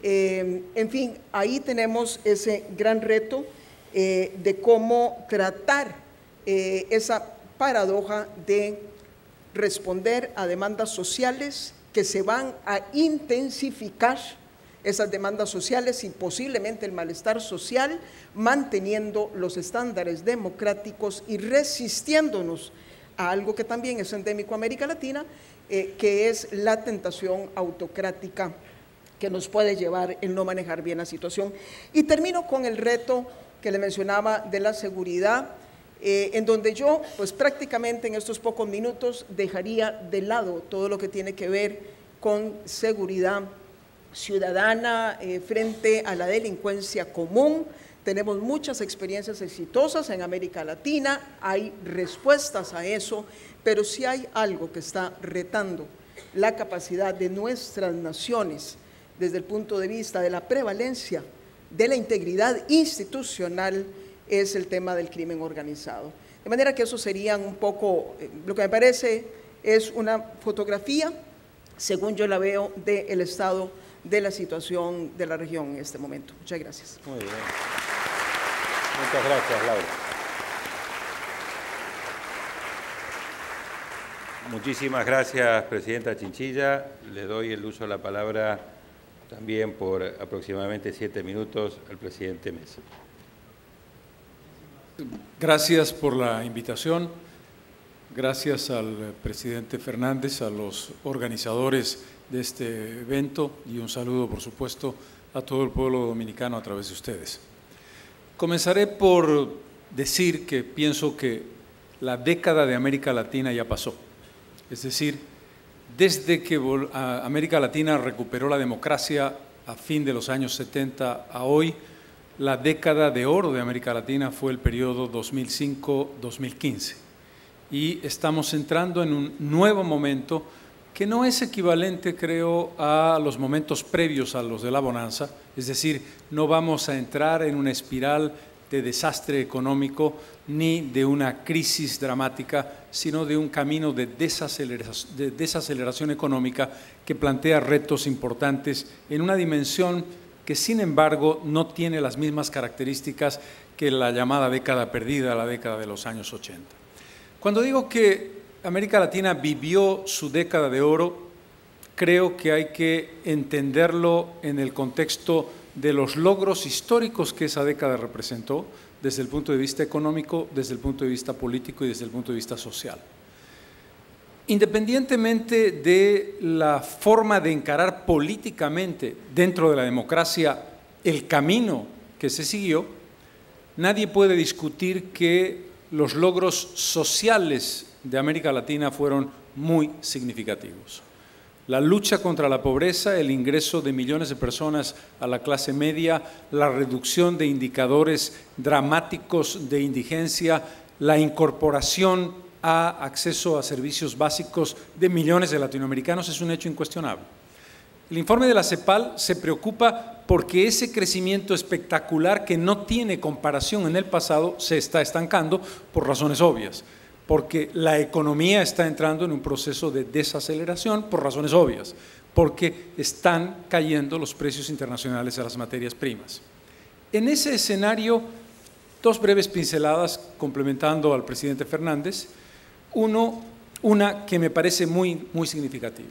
En fin, ahí tenemos ese gran reto de cómo tratar esa paradoja de responder a demandas sociales que se van a intensificar, esas demandas sociales y posiblemente el malestar social, manteniendo los estándares democráticos y resistiéndonos a algo que también es endémico a América Latina, que es la tentación autocrática que nos puede llevar el no manejar bien la situación. Y termino con el reto que le mencionaba de la seguridad, en donde yo, pues prácticamente en estos pocos minutos, dejaría de lado todo lo que tiene que ver con seguridad ciudadana frente a la delincuencia común. Tenemos muchas experiencias exitosas en América Latina, hay respuestas a eso, pero si hay algo que está retando la capacidad de nuestras naciones desde el punto de vista de la prevalencia de la integridad institucional, es el tema del crimen organizado. De manera que eso serían un poco, lo que me parece es una fotografía, según yo la veo, del estado de la situación de la región en este momento. Muchas gracias. Muy bien. Muchas gracias, Laura. Muchísimas gracias, Presidenta Chinchilla. Le doy el uso de la palabra también por aproximadamente 7 minutos al Presidente Mesa. Gracias por la invitación. Gracias al Presidente Fernández, a los organizadores de este evento y un saludo, por supuesto, a todo el pueblo dominicano a través de ustedes. Comenzaré por decir que pienso que la década de América Latina ya pasó. Es decir, desde que América Latina recuperó la democracia a fin de los años 70 a hoy, la década de oro de América Latina fue el periodo 2005-2015. Y estamos entrando en un nuevo momento que no es equivalente, creo, a los momentos previos a los de la bonanza. Es decir, no vamos a entrar en una espiral de desastre económico ni de una crisis dramática, sino de un camino de desaceleración económica que plantea retos importantes en una dimensión que, sin embargo, no tiene las mismas características que la llamada década perdida, la década de los años 80. Cuando digo que América Latina vivió su década de oro, creo que hay que entenderlo en el contexto de los logros históricos que esa década representó, desde el punto de vista económico, desde el punto de vista político y desde el punto de vista social. Independientemente de la forma de encarar políticamente dentro de la democracia el camino que se siguió, nadie puede discutir que los logros sociales de América Latina fueron muy significativos. La lucha contra la pobreza, el ingreso de millones de personas a la clase media, la reducción de indicadores dramáticos de indigencia, la incorporación a acceso a servicios básicos de millones de latinoamericanos es un hecho incuestionable. El informe de la CEPAL se preocupa porque ese crecimiento espectacular que no tiene comparación en el pasado se está estancando por razones obvias, porque la economía está entrando en un proceso de desaceleración por razones obvias, porque están cayendo los precios internacionales de las materias primas. En ese escenario, dos breves pinceladas complementando al presidente Fernández. Una que me parece muy significativa.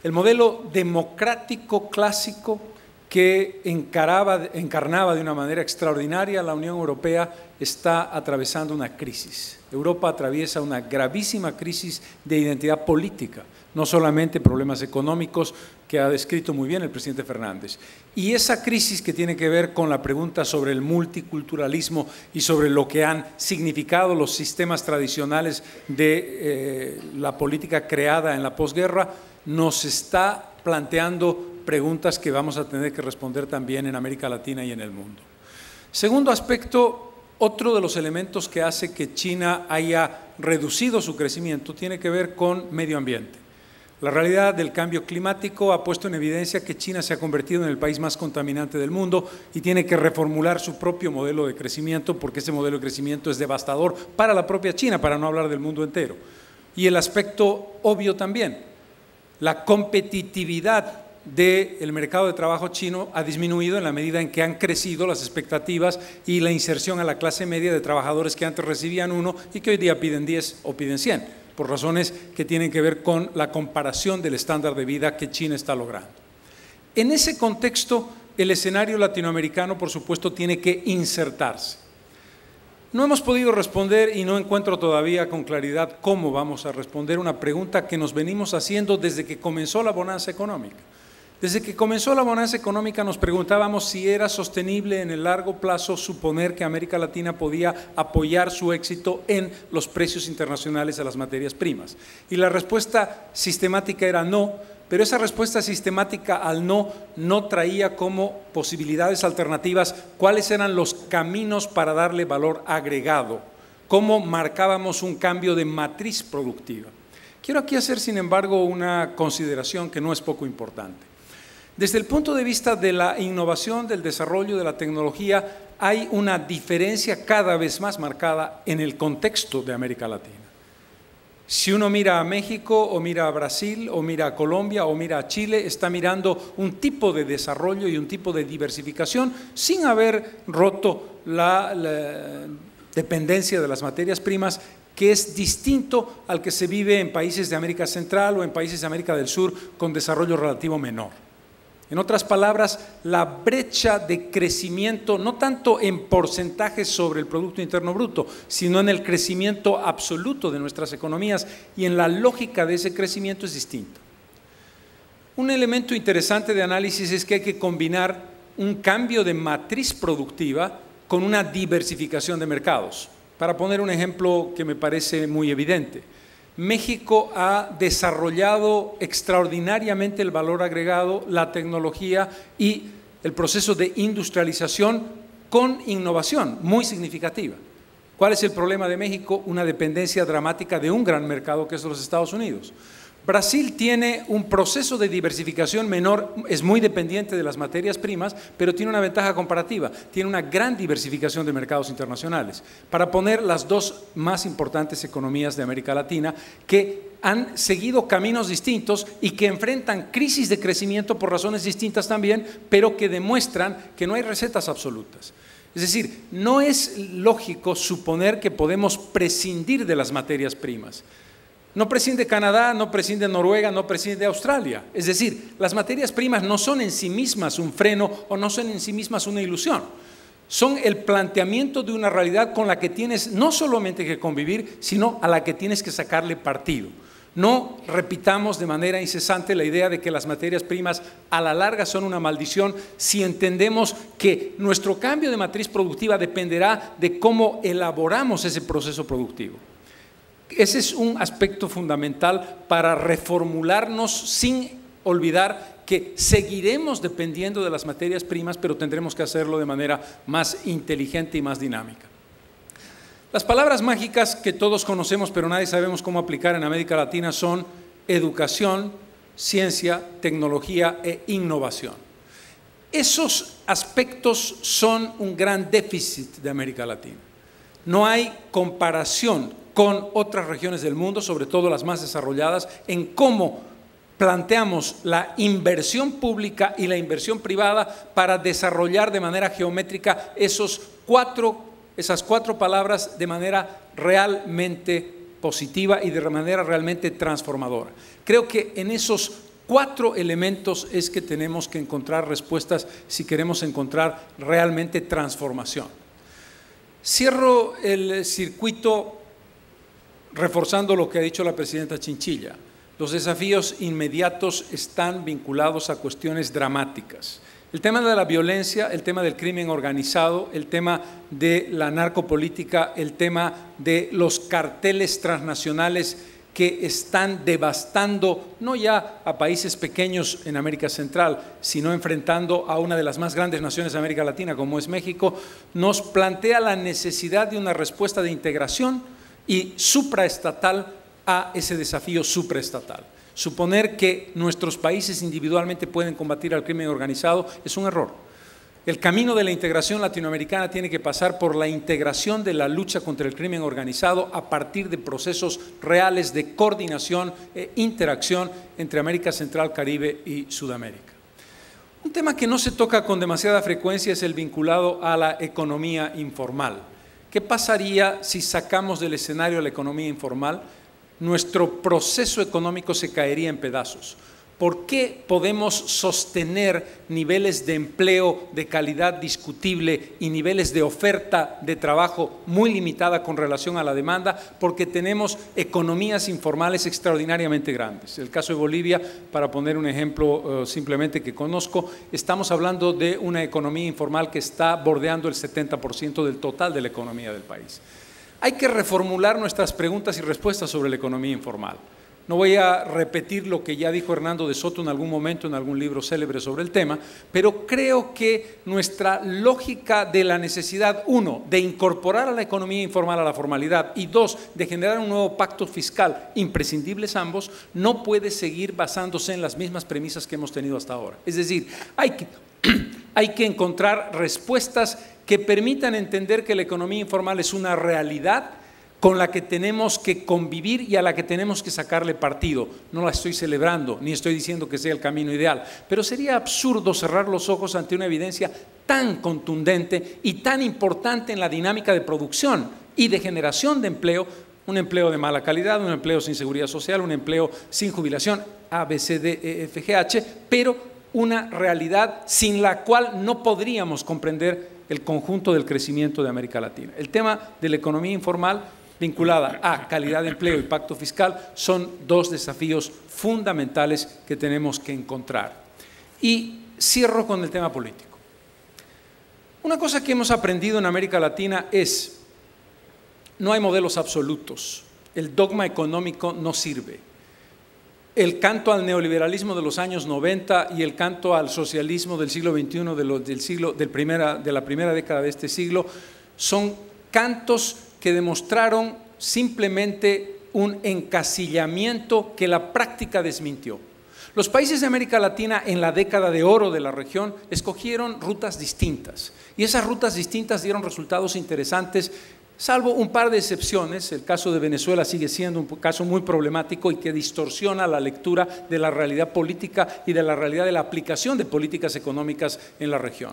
El modelo democrático clásico que encarnaba de una manera extraordinaria la Unión Europea está atravesando una crisis. Europa atraviesa una gravísima crisis de identidad política, no solamente problemas económicos que ha descrito muy bien el presidente Fernández. Y esa crisis que tiene que ver con la pregunta sobre el multiculturalismo y sobre lo que han significado los sistemas tradicionales de la política creada en la posguerra, nos está planteando preguntas que vamos a tener que responder también en América Latina y en el mundo. Segundo aspecto, otro de los elementos que hace que China haya reducido su crecimiento tiene que ver con medio ambiente. La realidad del cambio climático ha puesto en evidencia que China se ha convertido en el país más contaminante del mundo y tiene que reformular su propio modelo de crecimiento, porque ese modelo de crecimiento es devastador para la propia China, para no hablar del mundo entero. Y el aspecto obvio también, la competitividad del mercado de trabajo chino ha disminuido en la medida en que han crecido las expectativas y la inserción a la clase media de trabajadores que antes recibían 1 y que hoy día piden 10 o piden 100, por razones que tienen que ver con la comparación del estándar de vida que China está logrando. En ese contexto, el escenario latinoamericano, por supuesto, tiene que insertarse. No hemos podido responder y no encuentro todavía con claridad cómo vamos a responder una pregunta que nos venimos haciendo desde que comenzó la bonanza económica. Desde que comenzó la bonanza económica nos preguntábamos si era sostenible en el largo plazo suponer que América Latina podía apoyar su éxito en los precios internacionales de las materias primas. Y la respuesta sistemática era no, pero esa respuesta sistemática al no traía como posibilidades alternativas cuáles eran los caminos para darle valor agregado, cómo marcábamos un cambio de matriz productiva. Quiero aquí hacer, sin embargo, una consideración que no es poco importante. Desde el punto de vista de la innovación, del desarrollo de la tecnología, hay una diferencia cada vez más marcada en el contexto de América Latina. Si uno mira a México, o mira a Brasil, o mira a Colombia, o mira a Chile, está mirando un tipo de desarrollo y un tipo de diversificación sin haber roto la dependencia de las materias primas, que es distinto al que se vive en países de América Central o en países de América del Sur con desarrollo relativo menor. En otras palabras, la brecha de crecimiento, no tanto en porcentajes sobre el Producto Interno Bruto, sino en el crecimiento absoluto de nuestras economías y en la lógica de ese crecimiento es distinto. Un elemento interesante de análisis es que hay que combinar un cambio de matriz productiva con una diversificación de mercados. Para poner un ejemplo que me parece muy evidente, México ha desarrollado extraordinariamente el valor agregado, la tecnología y el proceso de industrialización con innovación muy significativa. ¿Cuál es el problema de México? Una dependencia dramática de un gran mercado que es los Estados Unidos. Brasil tiene un proceso de diversificación menor, es muy dependiente de las materias primas, pero tiene una ventaja comparativa, tiene una gran diversificación de mercados internacionales. Para poner las dos más importantes economías de América Latina que han seguido caminos distintos y que enfrentan crisis de crecimiento por razones distintas también, pero que demuestran que no hay recetas absolutas. Es decir, no es lógico suponer que podemos prescindir de las materias primas. No prescinde Canadá, no prescinde Noruega, no prescinde Australia. Es decir, las materias primas no son en sí mismas un freno o no son en sí mismas una ilusión. Son el planteamiento de una realidad con la que tienes no solamente que convivir, sino a la que tienes que sacarle partido. No repitamos de manera incesante la idea de que las materias primas a la larga son una maldición si entendemos que nuestro cambio de matriz productiva dependerá de cómo elaboramos ese proceso productivo. Ese es un aspecto fundamental para reformularnos sin olvidar que seguiremos dependiendo de las materias primas, pero tendremos que hacerlo de manera más inteligente y más dinámica. Las palabras mágicas que todos conocemos, pero nadie sabemos cómo aplicar en América Latina son educación, ciencia, tecnología e innovación. Esos aspectos son un gran déficit de América Latina. No hay comparación con otras regiones del mundo, sobre todo las más desarrolladas, en cómo planteamos la inversión pública y la inversión privada para desarrollar de manera geométrica esas cuatro palabras de manera realmente positiva y de manera realmente transformadora. Creo que en esos 4 elementos es que tenemos que encontrar respuestas si queremos encontrar realmente transformación. Cierro el circuito reforzando lo que ha dicho la presidenta Chinchilla. Los desafíos inmediatos están vinculados a cuestiones dramáticas. El tema de la violencia, el tema del crimen organizado, el tema de la narcopolítica, el tema de los carteles transnacionales que están devastando no ya a países pequeños en América Central, sino enfrentando a una de las más grandes naciones de América Latina, como es México, nos plantea la necesidad de una respuesta de integración y supraestatal a ese desafío supraestatal. Suponer que nuestros países individualmente pueden combatir al crimen organizado es un error. El camino de la integración latinoamericana tiene que pasar por la integración de la lucha contra el crimen organizado a partir de procesos reales de coordinación e interacción entre América Central, Caribe y Sudamérica. Un tema que no se toca con demasiada frecuencia es el vinculado a la economía informal. ¿Qué pasaría si sacamos del escenario la economía informal? Nuestro proceso económico se caería en pedazos. ¿Por qué podemos sostener niveles de empleo de calidad discutible y niveles de oferta de trabajo muy limitada con relación a la demanda? Porque tenemos economías informales extraordinariamente grandes. El caso de Bolivia, para poner un ejemplo simplemente que conozco, estamos hablando de una economía informal que está bordeando el 70% del total de la economía del país. Hay que reformular nuestras preguntas y respuestas sobre la economía informal. No voy a repetir lo que ya dijo Hernando de Soto en algún momento, en algún libro célebre sobre el tema, pero creo que nuestra lógica de la necesidad, uno, de incorporar a la economía informal a la formalidad y dos, de generar un nuevo pacto fiscal, imprescindibles ambos, no puede seguir basándose en las mismas premisas que hemos tenido hasta ahora. Es decir, hay que encontrar respuestas que permitan entender que la economía informal es una realidad con la que tenemos que convivir y a la que tenemos que sacarle partido. No la estoy celebrando, ni estoy diciendo que sea el camino ideal, pero sería absurdo cerrar los ojos ante una evidencia tan contundente y tan importante en la dinámica de producción y de generación de empleo, un empleo de mala calidad, un empleo sin seguridad social, un empleo sin jubilación, A, B, C, D, E, F, G, H, pero una realidad sin la cual no podríamos comprender el conjunto del crecimiento de América Latina. El tema de la economía informal vinculada a calidad de empleo y pacto fiscal son dos desafíos fundamentales que tenemos que encontrar. Y cierro con el tema político. Una cosa que hemos aprendido en América Latina es: no hay modelos absolutos, el dogma económico no sirve. El canto al neoliberalismo de los años 90 y el canto al socialismo del siglo XXI, de la primera década de este siglo, son cantos que demostraron simplemente un encasillamiento que la práctica desmintió. Los países de América Latina en la década de oro de la región escogieron rutas distintas y esas rutas distintas dieron resultados interesantes, salvo un par de excepciones. El caso de Venezuela sigue siendo un caso muy problemático y que distorsiona la lectura de la realidad política y de la realidad de la aplicación de políticas económicas en la región.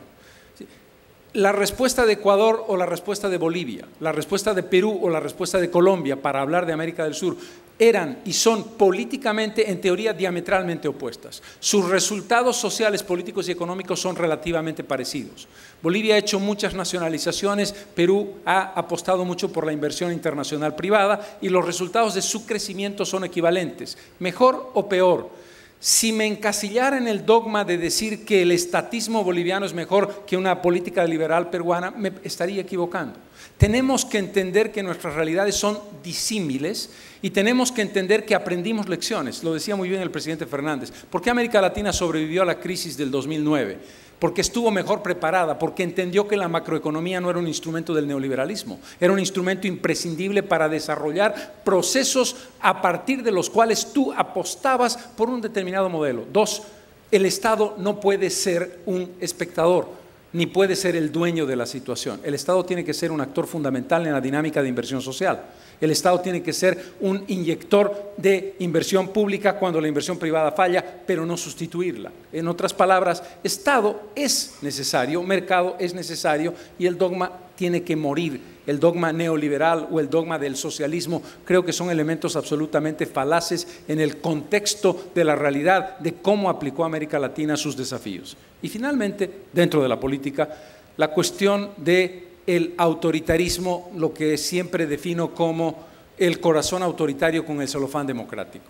La respuesta de Ecuador o la respuesta de Bolivia, la respuesta de Perú o la respuesta de Colombia, para hablar de América del Sur, eran y son políticamente, en teoría, diametralmente opuestas. Sus resultados sociales, políticos y económicos son relativamente parecidos. Bolivia ha hecho muchas nacionalizaciones, Perú ha apostado mucho por la inversión internacional privada y los resultados de su crecimiento son equivalentes. ¿Mejor o peor? Si me encasillara en el dogma de decir que el estatismo boliviano es mejor que una política liberal peruana, me estaría equivocando. Tenemos que entender que nuestras realidades son disímiles y tenemos que entender que aprendimos lecciones. Lo decía muy bien el presidente Fernández. ¿Por qué América Latina sobrevivió a la crisis del 2009? Porque estuvo mejor preparada, porque entendió que la macroeconomía no era un instrumento del neoliberalismo, era un instrumento imprescindible para desarrollar procesos a partir de los cuales tú apostabas por un determinado modelo. Dos, el Estado no puede ser un espectador, ni puede ser el dueño de la situación. El Estado tiene que ser un actor fundamental en la dinámica de inversión social. El Estado tiene que ser un inyector de inversión pública cuando la inversión privada falla, pero no sustituirla. En otras palabras, Estado es necesario, mercado es necesario y el dogma tiene que morir. El dogma neoliberal o el dogma del socialismo creo que son elementos absolutamente falaces en el contexto de la realidad de cómo aplicó América Latina sus desafíos. Y finalmente, dentro de la política, la cuestión de el autoritarismo, lo que siempre defino como el corazón autoritario con el celofán democrático.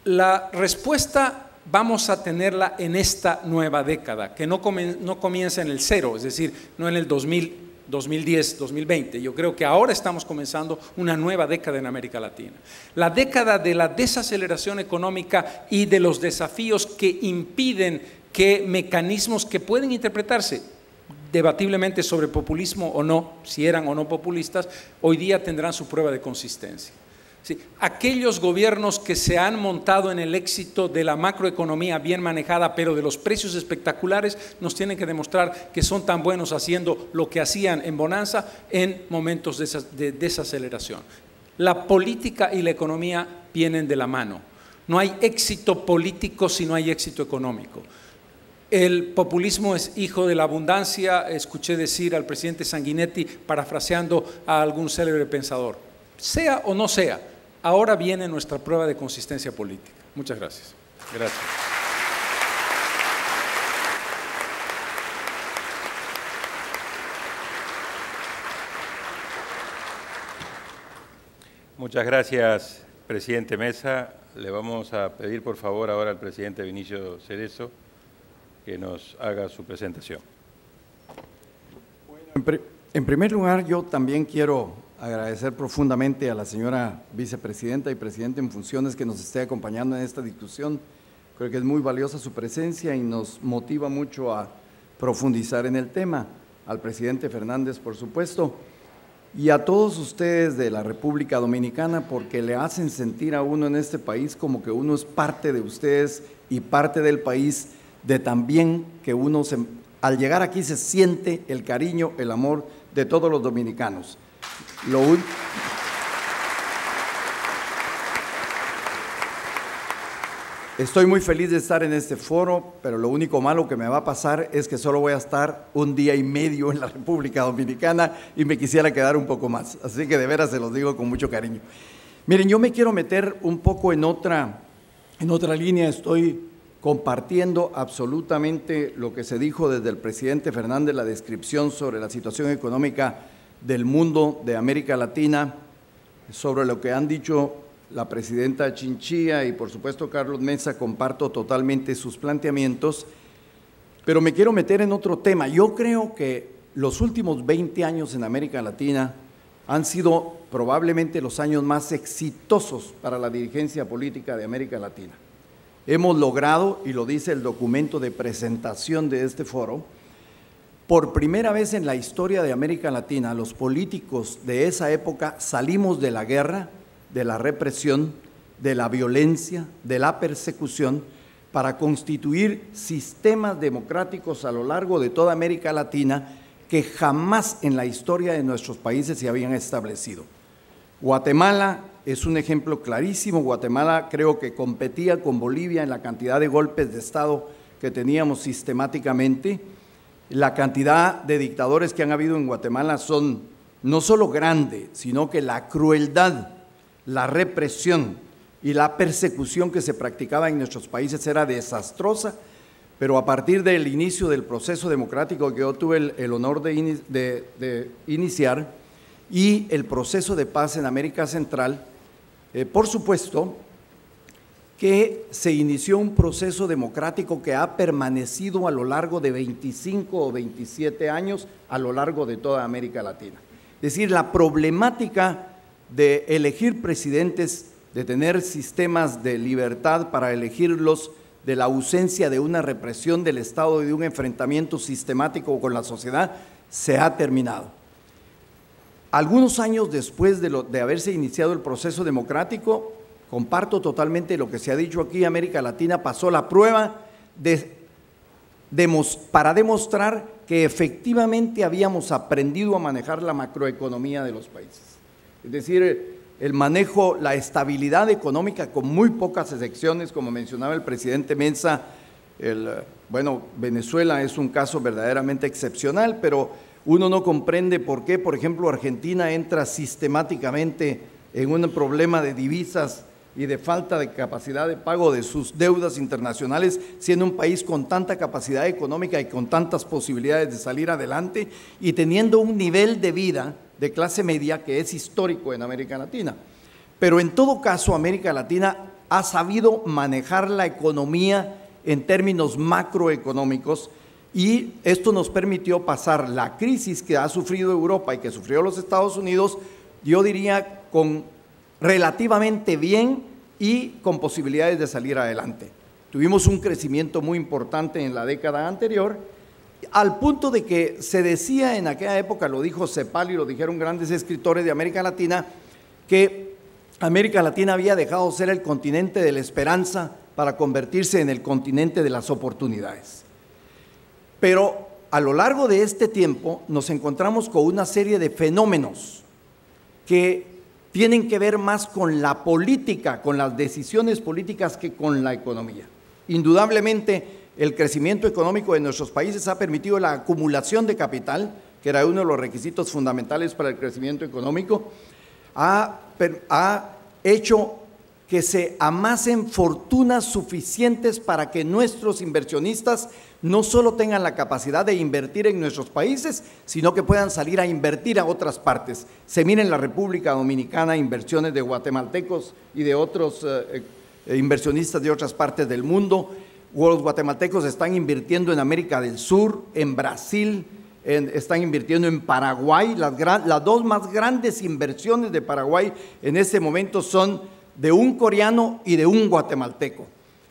La respuesta vamos a tenerla en esta nueva década, que no comienza en el cero, es decir, no en el 2000, 2010, 2020. Yo creo que ahora estamos comenzando una nueva década en América Latina. La década de la desaceleración económica y de los desafíos que impiden que mecanismos que pueden interpretarse debatiblemente sobre populismo o no, si eran o no populistas, hoy día tendrán su prueba de consistencia. Sí, aquellos gobiernos que se han montado en el éxito de la macroeconomía bien manejada, pero de los precios espectaculares, nos tienen que demostrar que son tan buenos haciendo lo que hacían en bonanza en momentos de desaceleración. La política y la economía vienen de la mano. No hay éxito político si no hay éxito económico. El populismo es hijo de la abundancia, escuché decir al presidente Sanguinetti, parafraseando a algún célebre pensador. Sea o no sea, ahora viene nuestra prueba de consistencia política. Muchas gracias. Gracias. Muchas gracias, presidente Mesa. Le vamos a pedir, por favor, ahora al presidente Vinicio Cerezo que nos haga su presentación. Bueno, en primer lugar, yo también quiero agradecer profundamente a la señora vicepresidenta y presidenta en funciones que nos esté acompañando en esta discusión. Creo que es muy valiosa su presencia y nos motiva mucho a profundizar en el tema. Al presidente Fernández, por supuesto, y a todos ustedes de la República Dominicana, porque le hacen sentir a uno en este país como que uno es parte de ustedes y parte del país, de también que uno al llegar aquí se siente el cariño, el amor de todos los dominicanos. Estoy muy feliz de estar en este foro, pero lo único malo que me va a pasar es que solo voy a estar un día y medio en la República Dominicana y me quisiera quedar un poco más. Así que de veras se los digo con mucho cariño. Miren, yo me quiero meter un poco en otra línea. Estoy compartiendo absolutamente lo que se dijo desde el presidente Fernández, la descripción sobre la situación económica del mundo, de América Latina, sobre lo que han dicho la presidenta Chinchilla y por supuesto Carlos Mesa. Comparto totalmente sus planteamientos, pero me quiero meter en otro tema. Yo creo que los últimos 20 años en América Latina han sido probablemente los años más exitosos para la dirigencia política de América Latina. Hemos logrado, y lo dice el documento de presentación de este foro, por primera vez en la historia de América Latina, los políticos de esa época salimos de la guerra, de la represión, de la violencia, de la persecución, para constituir sistemas democráticos a lo largo de toda América Latina que jamás en la historia de nuestros países se habían establecido. Guatemala es un ejemplo clarísimo. Guatemala creo que competía con Bolivia en la cantidad de golpes de Estado que teníamos sistemáticamente. La cantidad de dictadores que han habido en Guatemala son no solo grande, sino que la crueldad, la represión y la persecución que se practicaba en nuestros países era desastrosa, pero a partir del inicio del proceso democrático que yo tuve el honor de iniciar y el proceso de paz en América Central, por supuesto que se inició un proceso democrático que ha permanecido a lo largo de 25 o 27 años a lo largo de toda América Latina. Es decir, la problemática de elegir presidentes, de tener sistemas de libertad para elegirlos, de la ausencia de una represión del Estado y de un enfrentamiento sistemático con la sociedad, se ha terminado. Algunos años después de haberse iniciado el proceso democrático, comparto totalmente lo que se ha dicho aquí, América Latina pasó la prueba para demostrar que efectivamente habíamos aprendido a manejar la macroeconomía de los países. Es decir, el manejo, la estabilidad económica con muy pocas excepciones, como mencionaba el presidente Mesa. Bueno, Venezuela es un caso verdaderamente excepcional, pero uno no comprende por qué, por ejemplo, Argentina entra sistemáticamente en un problema de divisas y de falta de capacidad de pago de sus deudas internacionales, siendo un país con tanta capacidad económica y con tantas posibilidades de salir adelante y teniendo un nivel de vida de clase media que es histórico en América Latina. Pero en todo caso, América Latina ha sabido manejar la economía en términos macroeconómicos y esto nos permitió pasar la crisis que ha sufrido Europa y que sufrió los Estados Unidos, yo diría con relativamente bien y con posibilidades de salir adelante. Tuvimos un crecimiento muy importante en la década anterior, al punto de que se decía en aquella época, lo dijo Cepal y lo dijeron grandes escritores de América Latina, que América Latina había dejado de ser el continente de la esperanza para convertirse en el continente de las oportunidades. Pero a lo largo de este tiempo nos encontramos con una serie de fenómenos que tienen que ver más con la política, con las decisiones políticas que con la economía. Indudablemente el crecimiento económico de nuestros países ha permitido la acumulación de capital, que era uno de los requisitos fundamentales para el crecimiento económico, ha hecho que se amasen fortunas suficientes para que nuestros inversionistas no solo tengan la capacidad de invertir en nuestros países, sino que puedan salir a invertir a otras partes. Se mira en la República Dominicana inversiones de guatemaltecos y de otros inversionistas de otras partes del mundo. Los guatemaltecos están invirtiendo en América del Sur, en Brasil, están invirtiendo en Paraguay. Las dos más grandes inversiones de Paraguay en este momento son de un coreano y de un guatemalteco.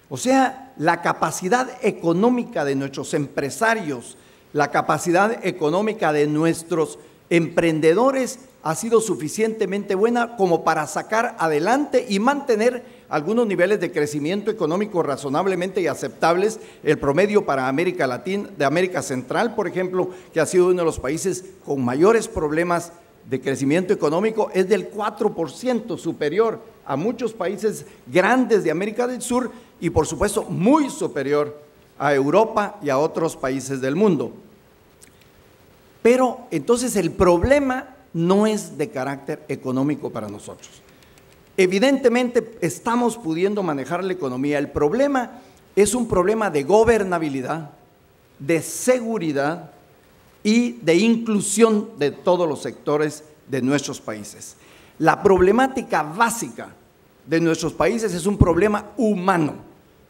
O sea, la capacidad económica de nuestros empresarios, la capacidad económica de nuestros emprendedores ha sido suficientemente buena como para sacar adelante y mantener algunos niveles de crecimiento económico razonablemente aceptables. El promedio para América Latina, de América Central, por ejemplo, que ha sido uno de los países con mayores problemas de crecimiento económico, es del 4%, superior a muchos países grandes de América del Sur y por supuesto muy superior a Europa y a otros países del mundo. Pero entonces el problema no es de carácter económico para nosotros. Evidentemente estamos pudiendo manejar la economía. El problema es un problema de gobernabilidad, de seguridad y de inclusión de todos los sectores de nuestros países. La problemática básica de nuestros países es un problema humano,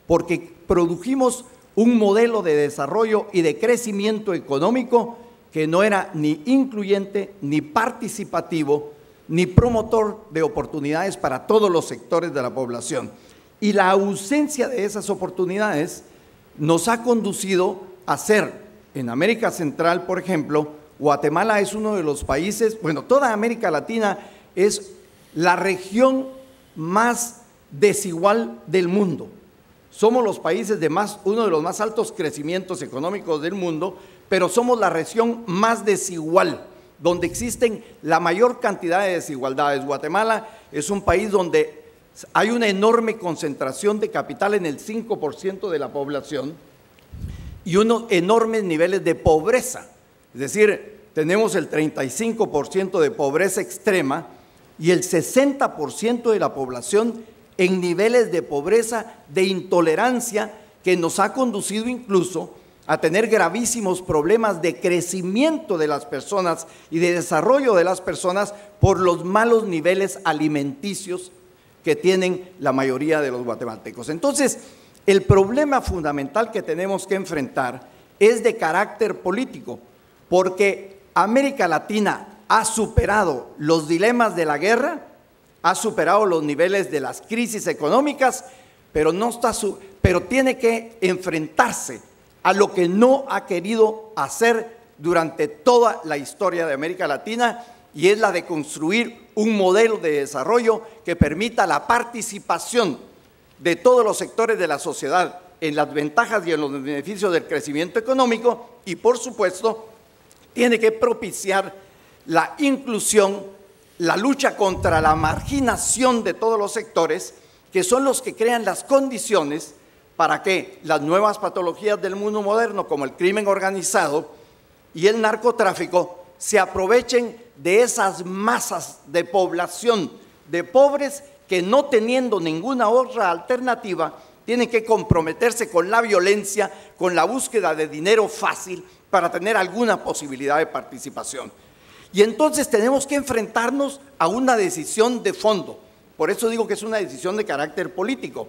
porque produjimos un modelo de desarrollo y de crecimiento económico que no era ni incluyente, ni participativo, ni promotor de oportunidades para todos los sectores de la población. Y la ausencia de esas oportunidades nos ha conducido a ser, en América Central, por ejemplo, Guatemala es uno de los países, bueno, toda América Latina es la región más desigual del mundo. Somos los países de uno de los más altos crecimientos económicos del mundo, pero somos la región más desigual, donde existen la mayor cantidad de desigualdades. Guatemala es un país donde hay una enorme concentración de capital en el 5% de la población y unos enormes niveles de pobreza. Es decir, tenemos el 35% de pobreza extrema y el 60% de la población en niveles de pobreza, de intolerancia, que nos ha conducido incluso a tener gravísimos problemas de crecimiento de las personas y de desarrollo de las personas por los malos niveles alimenticios que tienen la mayoría de los guatemaltecos. Entonces, el problema fundamental que tenemos que enfrentar es de carácter político, porque América Latina ha superado los dilemas de la guerra, ha superado los niveles de las crisis económicas, pero tiene que enfrentarse a lo que no ha querido hacer durante toda la historia de América Latina, y es la de construir un modelo de desarrollo que permita la participación de todos los sectores de la sociedad en las ventajas y en los beneficios del crecimiento económico, y por supuesto tiene que propiciar la inclusión, la lucha contra la marginación de todos los sectores, que son los que crean las condiciones para que las nuevas patologías del mundo moderno, como el crimen organizado y el narcotráfico, se aprovechen de esas masas de población, de pobres que no teniendo ninguna otra alternativa, tienen que comprometerse con la violencia, con la búsqueda de dinero fácil para tener alguna posibilidad de participación. Y entonces tenemos que enfrentarnos a una decisión de fondo. Por eso digo que es una decisión de carácter político.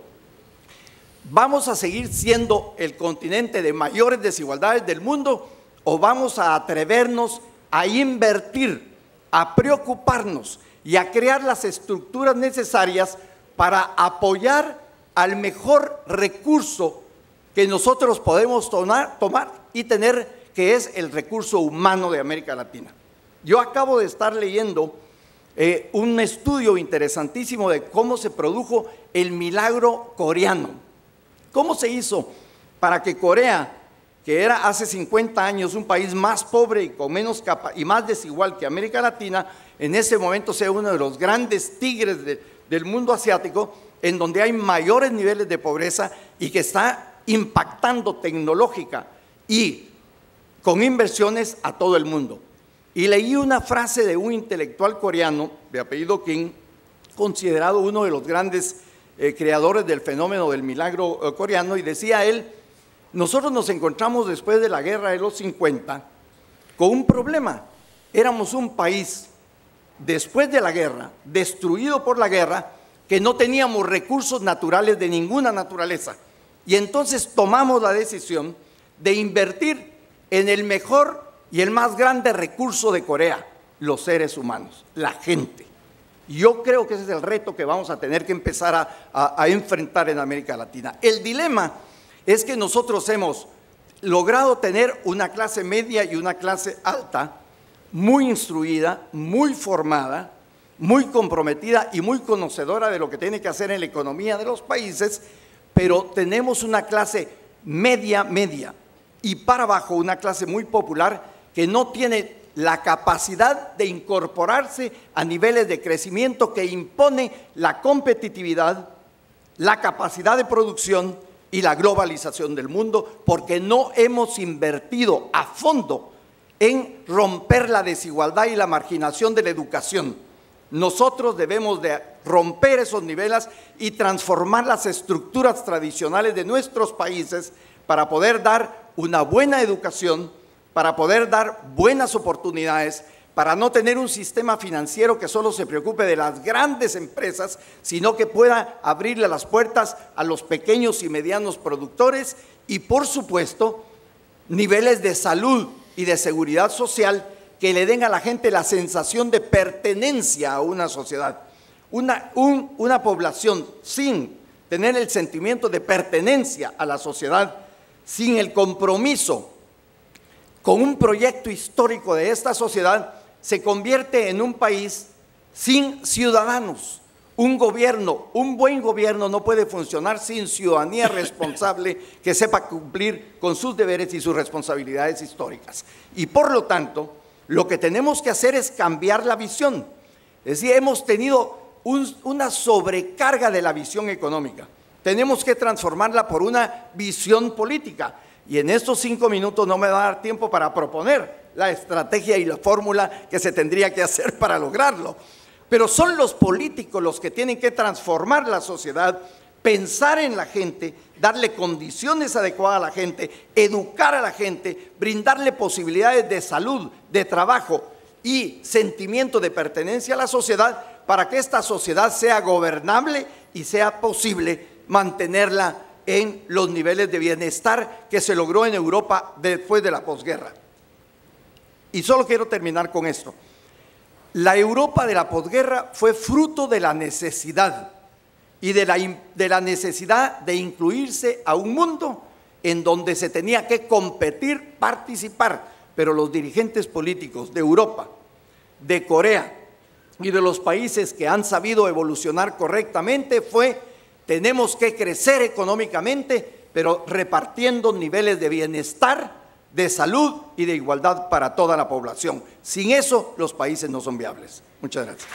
¿Vamos a seguir siendo el continente de mayores desigualdades del mundo o vamos a atrevernos a invertir, a preocuparnos y a crear las estructuras necesarias para apoyar al mejor recurso que nosotros podemos tomar y tener, que es el recurso humano de América Latina? Yo acabo de estar leyendo un estudio interesantísimo de cómo se produjo el milagro coreano. ¿Cómo se hizo para que Corea, que era hace 50 años un país más pobre y con menos y más desigual que América Latina, en ese momento sea uno de los grandes tigres del mundo asiático, en donde hay mayores niveles de pobreza y que está impactando tecnológica y con inversiones a todo el mundo. Y leí una frase de un intelectual coreano de apellido Kim, considerado uno de los grandes creadores del fenómeno del milagro coreano, y decía él: nosotros nos encontramos después de la guerra de los 50 con un problema. Éramos un país, después de la guerra, destruido por la guerra, que no teníamos recursos naturales de ninguna naturaleza. Y entonces tomamos la decisión de invertir en el mejor y el más grande recurso de Corea, los seres humanos, la gente. Yo creo que ese es el reto que vamos a tener que empezar a enfrentar en América Latina. El dilema es que nosotros hemos logrado tener una clase media y una clase alta muy instruida, muy formada, muy comprometida y muy conocedora de lo que tiene que hacer en la economía de los países, pero tenemos una clase media y para abajo una clase muy popular que no tiene la capacidad de incorporarse a niveles de crecimiento que impone la competitividad, la capacidad de producción y la globalización del mundo, porque no hemos invertido a fondo en romper la desigualdad y la marginación de la educación. Nosotros debemos de romper esos niveles y transformar las estructuras tradicionales de nuestros países para poder dar una buena educación, para poder dar buenas oportunidades, para no tener un sistema financiero que solo se preocupe de las grandes empresas, sino que pueda abrirle las puertas a los pequeños y medianos productores y, por supuesto, niveles de salud y de seguridad social que le den a la gente la sensación de pertenencia a una sociedad. Una población sin tener el sentimiento de pertenencia a la sociedad, sin el compromiso con un proyecto histórico de esta sociedad, se convierte en un país sin ciudadanos. Un buen gobierno no puede funcionar sin ciudadanía responsable que sepa cumplir con sus deberes y sus responsabilidades históricas. Y por lo tanto, lo que tenemos que hacer es cambiar la visión. Es decir, hemos tenido una sobrecarga de la visión económica. Tenemos que transformarla por una visión política. Y en estos 5 minutos no me va a dar tiempo para proponer la estrategia y la fórmula que se tendría que hacer para lograrlo. Pero son los políticos los que tienen que transformar la sociedad, pensar en la gente, darle condiciones adecuadas a la gente, educar a la gente, brindarle posibilidades de salud, de trabajo y sentimiento de pertenencia a la sociedad para que esta sociedad sea gobernable y sea posible mantenerla en los niveles de bienestar que se logró en Europa después de la posguerra. Y solo quiero terminar con esto. La Europa de la posguerra fue fruto de la necesidad y de la necesidad de incluirse a un mundo en donde se tenía que competir, participar, pero los dirigentes políticos de Europa, de Corea y de los países que han sabido evolucionar correctamente tenemos que crecer económicamente, pero repartiendo niveles de bienestar, de salud y de igualdad para toda la población. Sin eso, los países no son viables. Muchas gracias.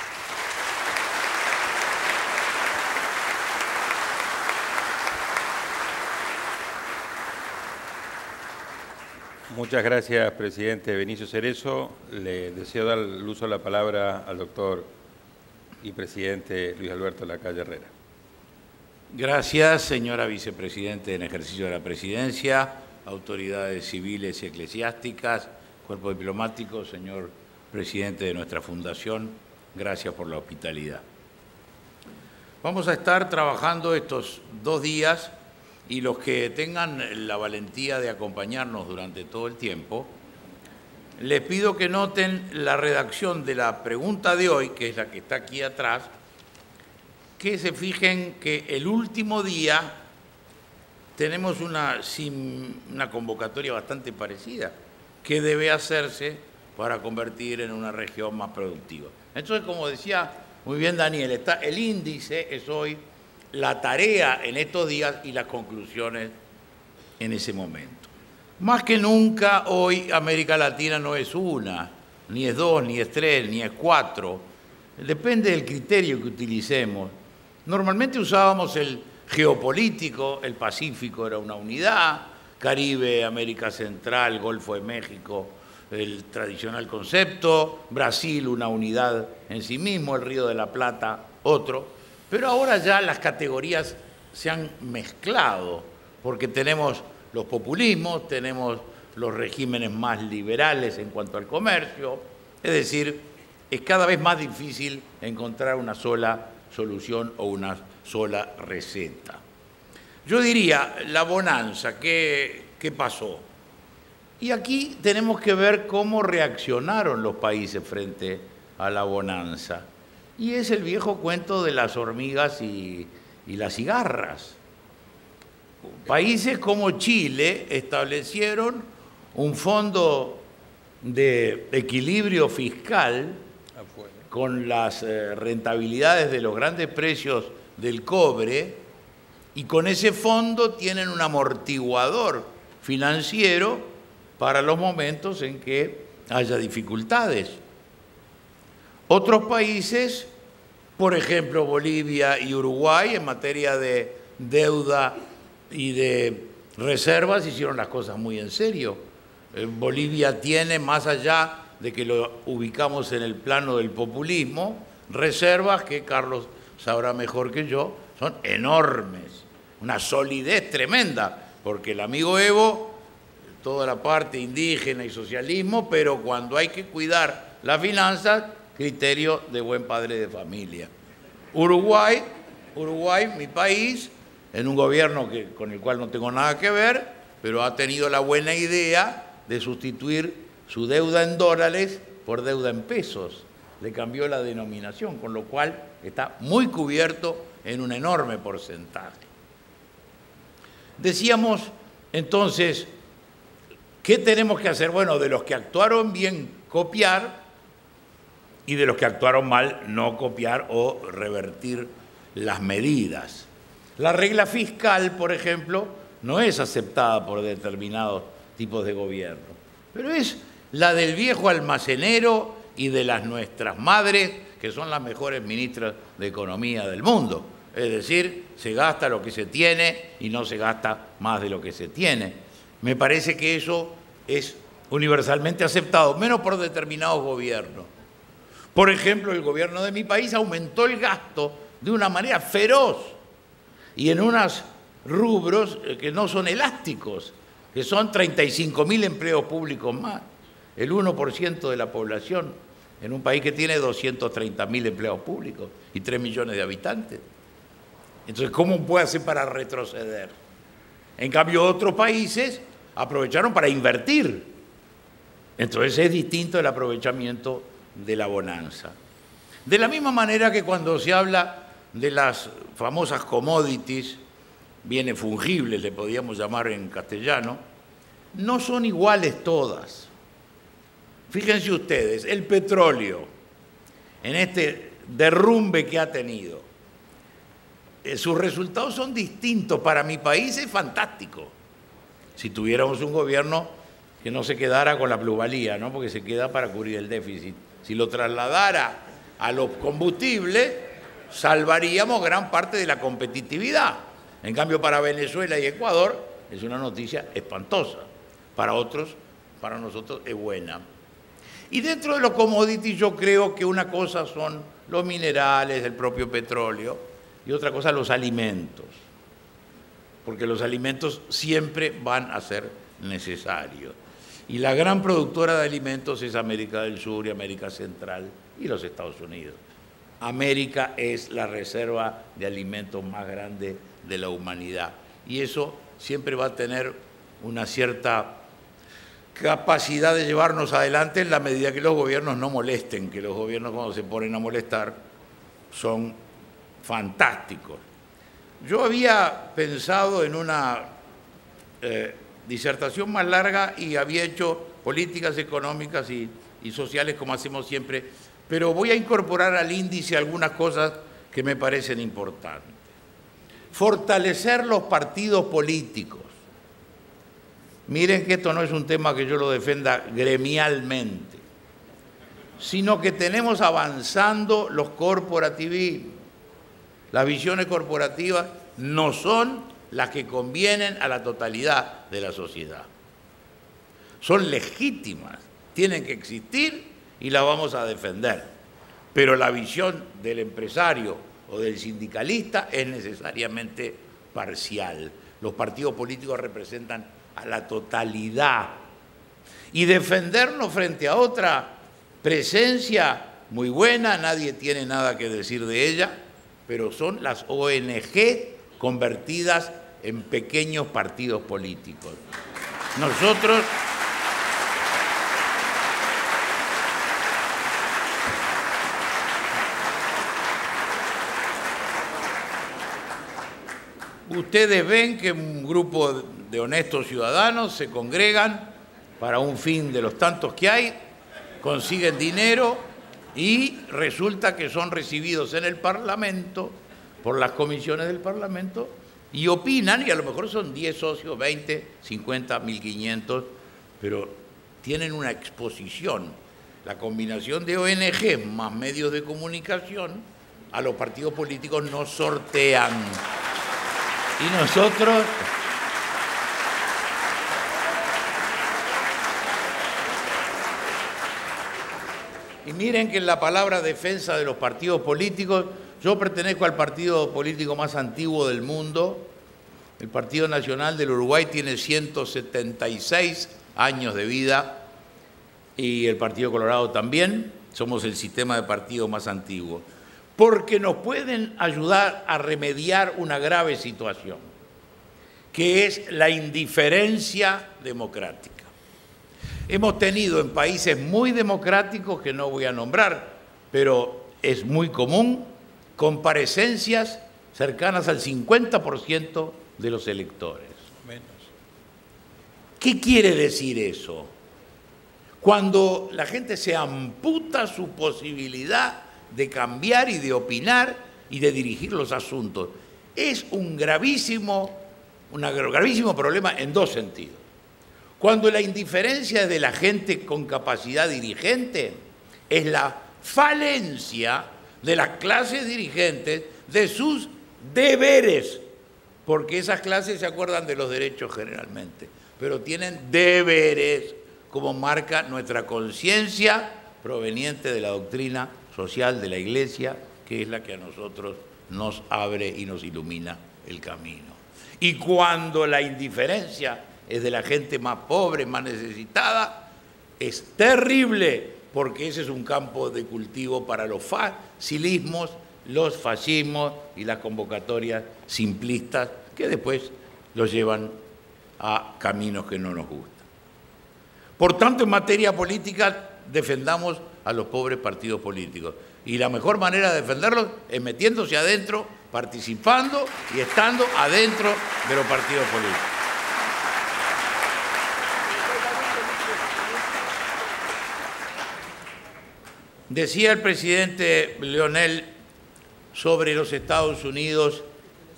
Muchas gracias, presidente Benicio Cerezo. Le deseo dar el uso de la palabra al doctor y presidente Luis Alberto Lacalle Herrera. Gracias, señora vicepresidente en ejercicio de la presidencia, autoridades civiles y eclesiásticas, cuerpo diplomático, señor presidente de nuestra fundación, gracias por la hospitalidad. Vamos a estar trabajando estos 2 días y los que tengan la valentía de acompañarnos durante todo el tiempo, les pido que noten la redacción de la pregunta de hoy, que es la que está aquí atrás, que se fijen que el último día tenemos una convocatoria bastante parecida, que debe hacerse para convertir en una región más productiva. Entonces, como decía muy bien Daniel, el índice es hoy la tarea en estos días y las conclusiones en ese momento. Más que nunca hoy América Latina no es una, ni es 2, ni es 3, ni es 4. Depende del criterio que utilicemos. Normalmente usábamos el geopolítico, el Pacífico era una unidad, Caribe, América Central, Golfo de México, el tradicional concepto, Brasil una unidad en sí mismo, el Río de la Plata otro, pero ahora ya las categorías se han mezclado, porque tenemos los populismos, tenemos los regímenes más liberales en cuanto al comercio, es decir, es cada vez más difícil encontrar una sola solución o una sola receta. Yo diría, la bonanza, ¿qué pasó? Y aquí tenemos que ver cómo reaccionaron los países frente a la bonanza. Y es el viejo cuento de las hormigas y las cigarras. Países como Chile establecieron un fondo de equilibrio fiscal con las rentabilidades de los grandes precios del cobre, y con ese fondo tienen un amortiguador financiero para los momentos en que haya dificultades. Otros países, por ejemplo Bolivia y Uruguay, en materia de deuda y de reservas, hicieron las cosas muy en serio. Bolivia tiene, más allá de que lo ubicamos en el plano del populismo, reservas que Carlos sabrá mejor que yo, son enormes, una solidez tremenda, porque el amigo Evo, toda la parte indígena y socialismo, pero cuando hay que cuidar las finanzas, criterio de buen padre de familia. Uruguay, mi país, en un gobierno con el cual no tengo nada que ver, pero ha tenido la buena idea de sustituir su deuda en dólares por deuda en pesos. Le cambió la denominación, con lo cual está muy cubierto en un enorme porcentaje. Decíamos entonces, ¿qué tenemos que hacer? Bueno, de los que actuaron bien, copiar, y de los que actuaron mal, no copiar o revertir las medidas. La regla fiscal, por ejemplo, no es aceptada por determinados tipos de gobierno, pero es la del viejo almacenero y de nuestras madres, que son las mejores ministras de Economía del mundo. Es decir, se gasta lo que se tiene y no se gasta más de lo que se tiene. Me parece que eso es universalmente aceptado, menos por determinados gobiernos. Por ejemplo, el gobierno de mi país aumentó el gasto de una manera feroz y en unos rubros que no son elásticos, que son 35.000 empleos públicos más, el 1% de la población, en un país que tiene 230.000 empleos públicos y 3 millones de habitantes. Entonces, ¿cómo puede hacer para retroceder? En cambio, otros países aprovecharon para invertir. Entonces, es distinto el aprovechamiento de la bonanza. De la misma manera que cuando se habla de las famosas commodities, bienes fungibles, le podíamos llamar en castellano, no son iguales todas. Fíjense ustedes, el petróleo, en este derrumbe que ha tenido, sus resultados son distintos. Para mi país es fantástico. Si tuviéramos un gobierno que no se quedara con la plusvalía, ¿no? Porque se queda para cubrir el déficit. Si lo trasladara a los combustibles, salvaríamos gran parte de la competitividad. En cambio, para Venezuela y Ecuador es una noticia espantosa. Para otros, para nosotros es buena. Y dentro de los commodities yo creo que una cosa son los minerales, el propio petróleo, y otra cosa los alimentos. Porque los alimentos siempre van a ser necesarios. Y la gran productora de alimentos es América del Sur y América Central y los Estados Unidos. América es la reserva de alimentos más grande de la humanidad. Y eso siempre va a tener una cierta capacidad de llevarnos adelante en la medida que los gobiernos no molesten, que los gobiernos cuando se ponen a molestar son fantásticos. Yo había pensado en una disertación más larga y había hecho políticas económicas y sociales como hacemos siempre, pero voy a incorporar al índice algunas cosas que me parecen importantes. Fortalecer los partidos políticos. Miren que esto no es un tema que yo lo defenda gremialmente, sino que tenemos avanzando los corporativismos. Las visiones corporativas no son las que convienen a la totalidad de la sociedad. Son legítimas, tienen que existir y las vamos a defender. Pero la visión del empresario o del sindicalista es necesariamente parcial. Los partidos políticos representan a la totalidad. Y defendernos frente a otra presencia muy buena, nadie tiene nada que decir de ella, pero son las ONG convertidas en pequeños partidos políticos. Nosotros ustedes ven que un grupo de honestos ciudadanos se congregan para un fin de los tantos que hay, consiguen dinero y resulta que son recibidos en el Parlamento, por las comisiones del Parlamento, y opinan, y a lo mejor son 10 socios, 20, 50, 1.500, pero tienen una exposición. La combinación de ONG más medios de comunicación a los partidos políticos nos sortean. Y nosotros y miren que en la palabra defensa de los partidos políticos, yo pertenezco al partido político más antiguo del mundo. El Partido Nacional del Uruguay tiene 176 años de vida y el Partido Colorado también. Somos el sistema de partidos más antiguo. Porque nos pueden ayudar a remediar una grave situación, que es la indiferencia democrática. Hemos tenido en países muy democráticos, que no voy a nombrar, pero es muy común, comparecencias cercanas al 50% de los electores. ¿Qué quiere decir eso? Cuando la gente se amputa su posibilidad de cambiar y de opinar y de dirigir los asuntos. Es un gravísimo problema en dos sentidos. Cuando la indiferencia de la gente con capacidad dirigente es la falencia de las clases dirigentes de sus deberes, porque esas clases se acuerdan de los derechos generalmente, pero tienen deberes, como marca nuestra conciencia proveniente de la doctrina social de la Iglesia, que es la que a nosotros nos abre y nos ilumina el camino. Y cuando la indiferencia es de la gente más pobre, más necesitada, es terrible, porque ese es un campo de cultivo para los facilismos, los fascismos y las convocatorias simplistas que después los llevan a caminos que no nos gustan. Por tanto, en materia política, defendamos a los pobres partidos políticos. Y la mejor manera de defenderlos es metiéndose adentro, participando y estando adentro de los partidos políticos. Decía el presidente Leonel sobre los Estados Unidos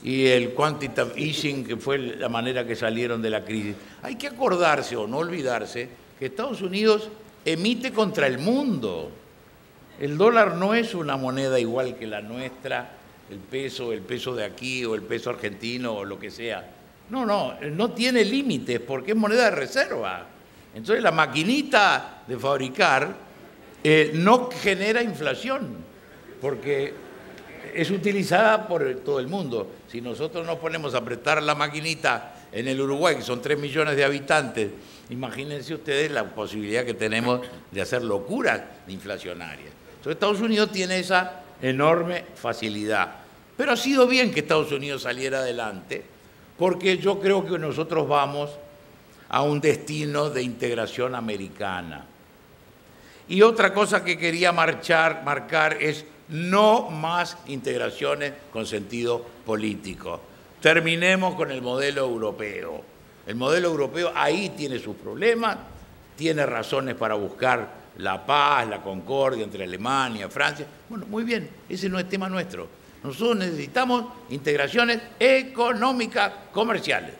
y el quantitative easing, que fue la manera que salieron de la crisis. Hay que acordarse o no olvidarse que Estados Unidos emite contra el mundo. El dólar no es una moneda igual que la nuestra, el peso de aquí o el peso argentino o lo que sea. No tiene límites porque es moneda de reserva. Entonces la maquinita de fabricar no genera inflación porque es utilizada por todo el mundo. Si nosotros nos ponemos a apretar la maquinita en el Uruguay, que son 3 millones de habitantes, imagínense ustedes la posibilidad que tenemos de hacer locuras inflacionarias. Entonces Estados Unidos tiene esa enorme facilidad. Pero ha sido bien que Estados Unidos saliera adelante, porque yo creo que nosotros vamos a un destino de integración americana. Y otra cosa que quería marcar es no más integraciones con sentido político. Terminemos con el modelo europeo. El modelo europeo ahí tiene sus problemas, tiene razones para buscar la paz, la concordia entre Alemania, Francia. Bueno, muy bien, ese no es tema nuestro. Nosotros necesitamos integraciones económicas, comerciales.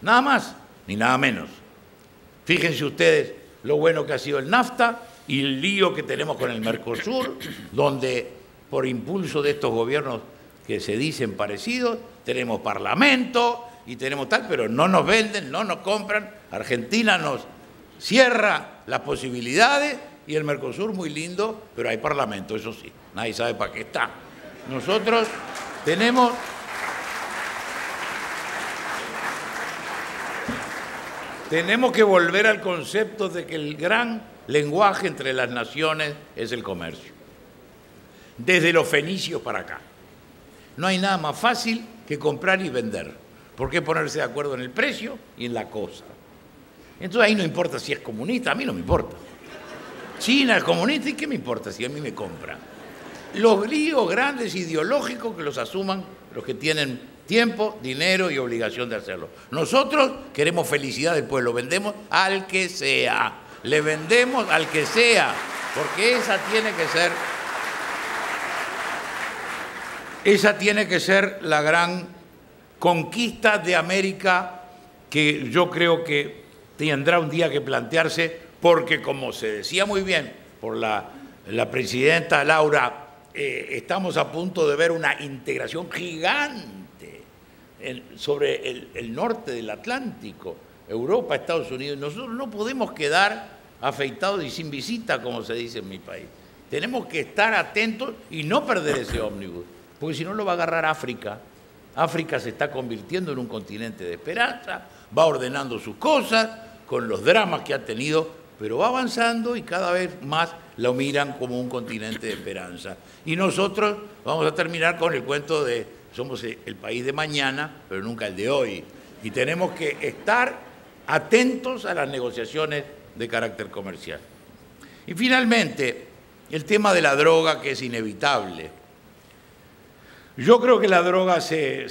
Nada más ni nada menos. Fíjense ustedes lo bueno que ha sido el NAFTA y el lío que tenemos con el Mercosur, donde por impulso de estos gobiernos que se dicen parecidos, tenemos parlamento y tenemos tal, pero no nos venden, no nos compran. Argentina nos cierra las posibilidades y el Mercosur muy lindo, pero hay parlamento, eso sí, nadie sabe para qué está. Nosotros tenemos que volver al concepto de que el gran lenguaje entre las naciones es el comercio. Desde los fenicios para acá. No hay nada más fácil que comprar y vender. ¿Por qué ponerse de acuerdo en el precio y en la cosa? Entonces ahí no importa si es comunista, a mí no me importa. China es comunista y ¿qué me importa si a mí me compra? Los líos grandes ideológicos que los asuman los que tienen tiempo, dinero y obligación de hacerlo. Nosotros queremos felicidad del pueblo, vendemos al que sea, le vendemos al que sea, porque esa tiene que ser la gran conquista de América que yo creo que tendrá un día que plantearse, porque como se decía muy bien por la presidenta Laura, estamos a punto de ver una integración gigante sobre el norte del Atlántico, Europa, Estados Unidos. Nosotros no podemos quedar afeitados y sin visita, como se dice en mi país. Tenemos que estar atentos y no perder ese ómnibus, porque si no lo va a agarrar África. África se está convirtiendo en un continente de esperanza, va ordenando sus cosas con los dramas que ha tenido, pero va avanzando y cada vez más lo miran como un continente de esperanza. Y nosotros vamos a terminar con el cuento de somos el país de mañana, pero nunca el de hoy. Y tenemos que estar atentos a las negociaciones de carácter comercial. Y finalmente, el tema de la droga, que es inevitable. Yo creo que la droga se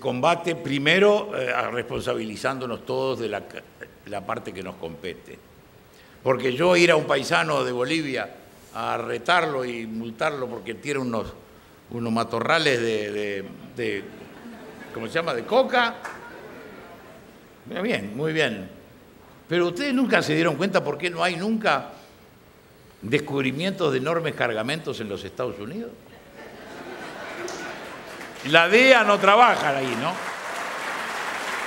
combate primero responsabilizándonos todos de la parte que nos compete. Porque yo ir a un paisano de Bolivia a retarlo y multarlo porque tiene unos matorrales de ¿cómo se llama?, de coca. Bien, muy bien. Pero ustedes nunca se dieron cuenta por qué no hay nunca descubrimientos de enormes cargamentos en los Estados Unidos. La DEA no trabaja ahí, ¿no?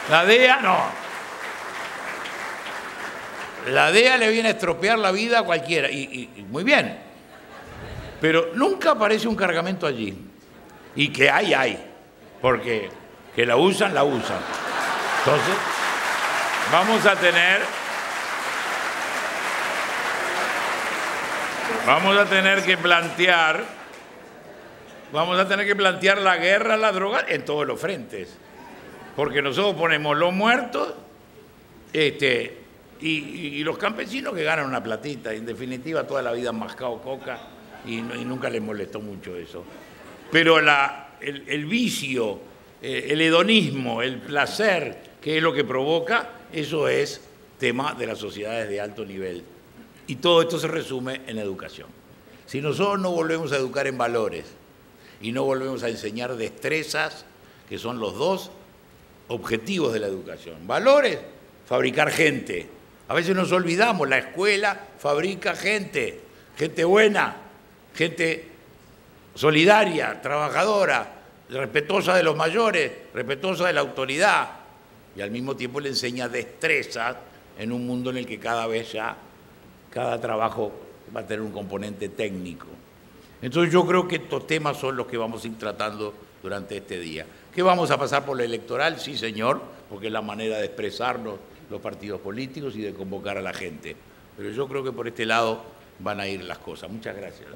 La DEA no. La DEA le viene a estropear la vida a cualquiera, y muy bien. Pero nunca aparece un cargamento allí. Y que hay, porque que la usan. Entonces, vamos a tener que plantear la guerra a la droga en todos los frentes. Porque nosotros ponemos los muertos, y los campesinos que ganan una platita. En definitiva, toda la vida han mascado coca y nunca les molestó mucho eso. Pero el vicio, el hedonismo, el placer, que es lo que provoca, eso es tema de las sociedades de alto nivel. Y todo esto se resume en educación. Si nosotros no volvemos a educar en valores y no volvemos a enseñar destrezas, que son los dos objetivos de la educación. Valores, fabricar gente. A veces nos olvidamos, la escuela fabrica gente buena, gente solidaria, trabajadora, respetuosa de los mayores, respetuosa de la autoridad, y al mismo tiempo le enseña destrezas en un mundo en el que cada vez ya cada trabajo va a tener un componente técnico. Entonces yo creo que estos temas son los que vamos a ir tratando durante este día. ¿Qué vamos a pasar por lo electoral? Sí, señor, porque es la manera de expresarnos los partidos políticos y de convocar a la gente. Pero yo creo que por este lado van a ir las cosas. Muchas gracias.